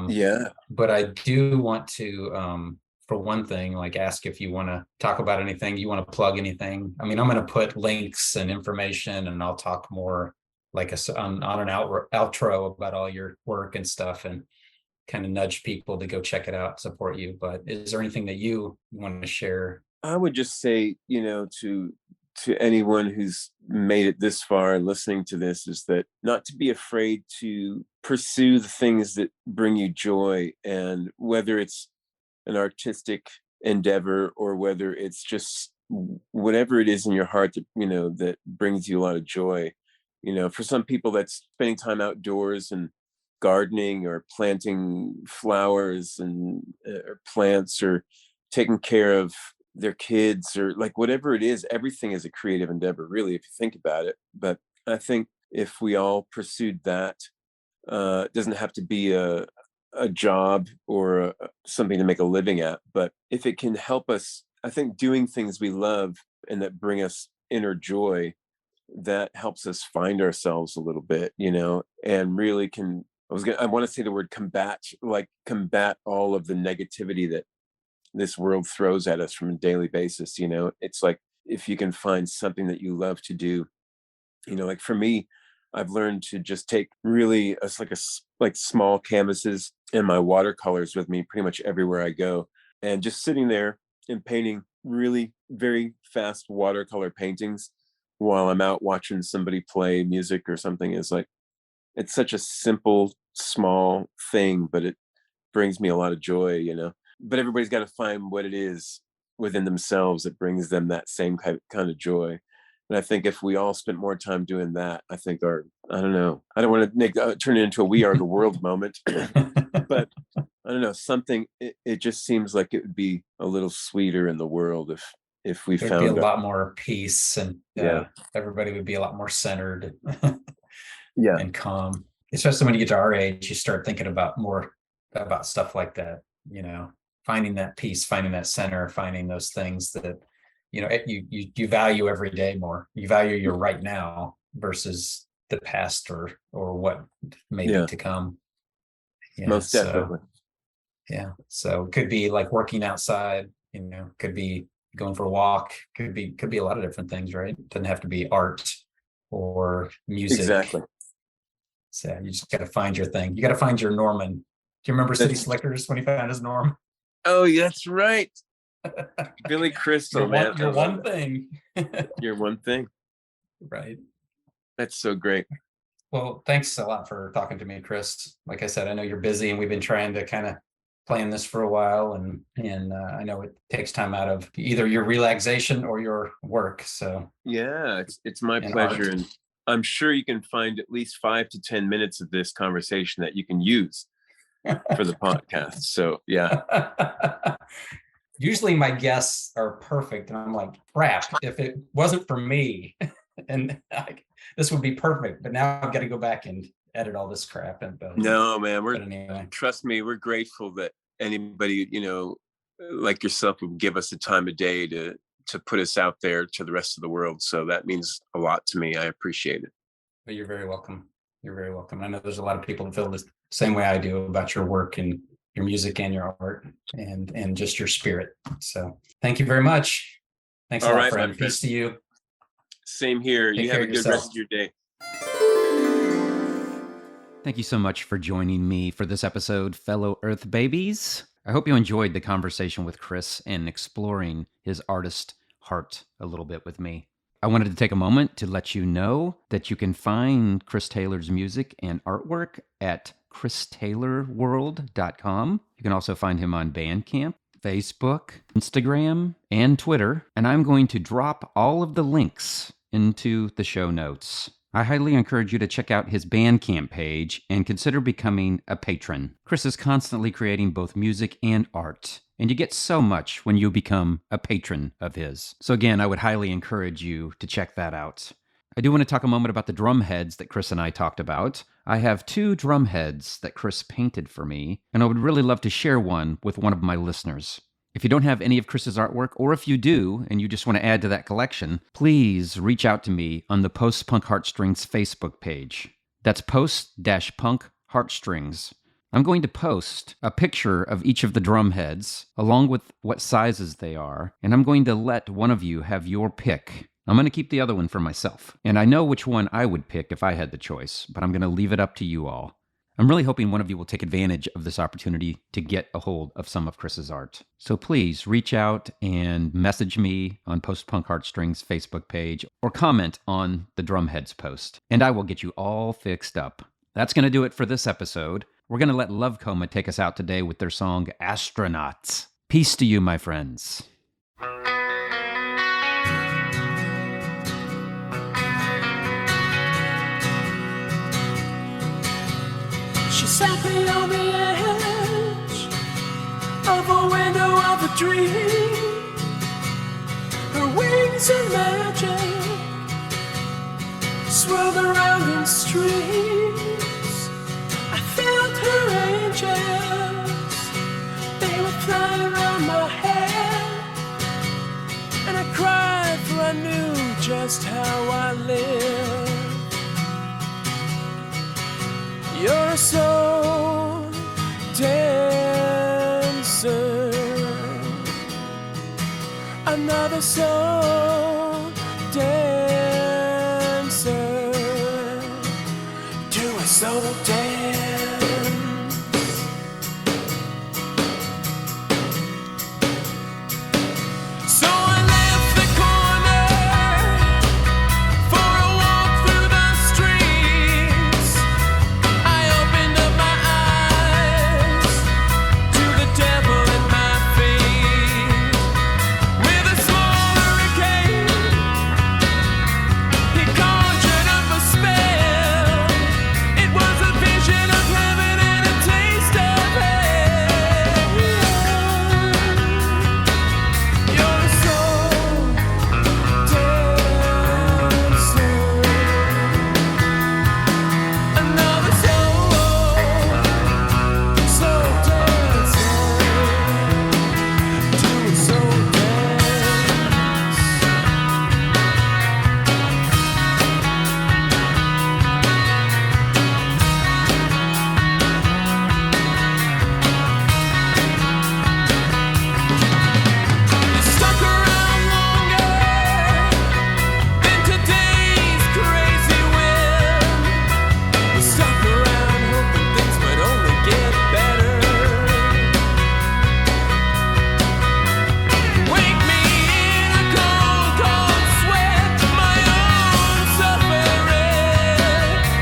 Yeah. But I do want to, for one thing, like ask if you want to talk about anything, you want to plug anything. I mean, I'm going to put links and information, and I'll talk more like on an outro about all your work and stuff, and kind of nudge people to go check it out, support you. But is there anything that you want to share? I would just say, to anyone who's made it this far and listening to this, is that not to be afraid to pursue the things that bring you joy. And whether it's an artistic endeavor or whether it's just whatever it is in your heart that, that brings you a lot of joy. For some people that's spending time outdoors and gardening or planting flowers and or plants or taking care of their kids or like whatever it is. Everything is a creative endeavor, really, if you think about it. But I think if we all pursued that, it doesn't have to be a job or something to make a living at, but if it can help us, I think doing things we love and that bring us inner joy, that helps us find ourselves a little bit, and really can, I want to say the word combat all of the negativity that this world throws at us from a daily basis. It's like, if you can find something that you love to do, like for me, I've learned to just take really like small canvases and my watercolors with me pretty much everywhere I go, and just sitting there and painting really very fast watercolor paintings while I'm out watching somebody play music or something is like, it's such a simple, small thing, but it brings me a lot of joy, But everybody's got to find what it is within themselves that brings them that same kind of joy. And I think if we all spent more time doing that, I think I don't know, I don't want to turn it into a We Are the World moment, but I don't know, it just seems like it would be a little sweeter in the world if we There'd be a lot more peace, and everybody would be a lot more centered and calm. Especially when you get to our age, you start thinking about more about stuff like that, finding that peace, finding that center, finding those things that, you value every day more. You value your right now versus the past or what may be to come. Most definitely. So it could be like working outside, could be going for a walk, could be a lot of different things, right? It doesn't have to be art or music. Exactly. So you just got to find your thing. You got to find your Norman. Do you remember City Slickers when he found his Norm? Oh, that's right. Billy Crystal, man. Your one thing. Your one thing. Right. That's so great. Well, thanks a lot for talking to me, Chris. Like I said, I know you're busy and we've been trying to kind of plan this for a while, and I know it takes time out of either your relaxation or your work. So yeah, it's my pleasure. And I'm sure you can find at least 5 to 10 minutes of this conversation that you can use for the podcast. So yeah. Usually my guests are perfect, and I'm like, crap, if it wasn't for me. and this would be perfect. But now I've got to go back and edit all this crap. And No, man, anyway. trust me, we're grateful that anybody, like yourself would give us the time of day to put us out there to the rest of the world. So that means a lot to me. I appreciate it. Well, you're very welcome. You're very welcome. I know there's a lot of people that feel the same way I do about your work and your music and your art and just your spirit. So thank you very much. Thanks a lot, friend. Peace to you. Same here. You have a good rest of your day. Thank you so much for joining me for this episode, fellow Earth babies. I hope you enjoyed the conversation with Chris and exploring his artist heart a little bit with me. I wanted to take a moment to let you know that you can find Chris Taylor's music and artwork at christaylorworld.com. You can also find him on Bandcamp, Facebook, Instagram, and Twitter. And I'm going to drop all of the links into the show notes. I highly encourage you to check out his Bandcamp page and consider becoming a patron. Chris is constantly creating both music and art, and you get so much when you become a patron of his. So again, I would highly encourage you to check that out. I do want to talk a moment about the drum heads that Chris and I talked about. I have 2 drum heads that Chris painted for me, and I would really love to share one with one of my listeners. If you don't have any of Chris's artwork, or if you do, and you just want to add to that collection, please reach out to me on the Post-Punk Heartstrings Facebook page. That's Post-Punk Heartstrings. I'm going to post a picture of each of the drum heads, along with what sizes they are, and I'm going to let one of you have your pick. I'm going to keep the other one for myself. And I know which one I would pick if I had the choice, but I'm going to leave it up to you all. I'm really hoping one of you will take advantage of this opportunity to get a hold of some of Chris's art. So please reach out and message me on Post-Punk Heartstrings Facebook page or comment on the Drumheads post, and I will get you all fixed up. That's going to do it for this episode. We're going to let Love Coma take us out today with their song Astronauts. Peace to you, my friends. She sat me on the edge of a window of a dream. Her wings of magic swirled around in streams. I felt her angels, they were flying around my head. And I cried, for I knew just how I lived. You're a soul dancer, another soul dancer, to a soul dance. So I left the corner for a walk through the streets. I opened up my eyes to the devil at my feet. With a small hurricane, he conjured up a spell. It was a vision of heaven and a taste of hell. You're a soul dancer, another soul dancer, to a soul dance. You stuck around longer than today's crazy wind. You stuck around hoping things would only get better. Wake me in a cold, cold sweat, my own suffering.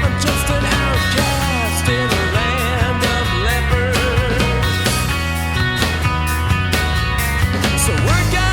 I'm just an outcast in a land of lepers. So work out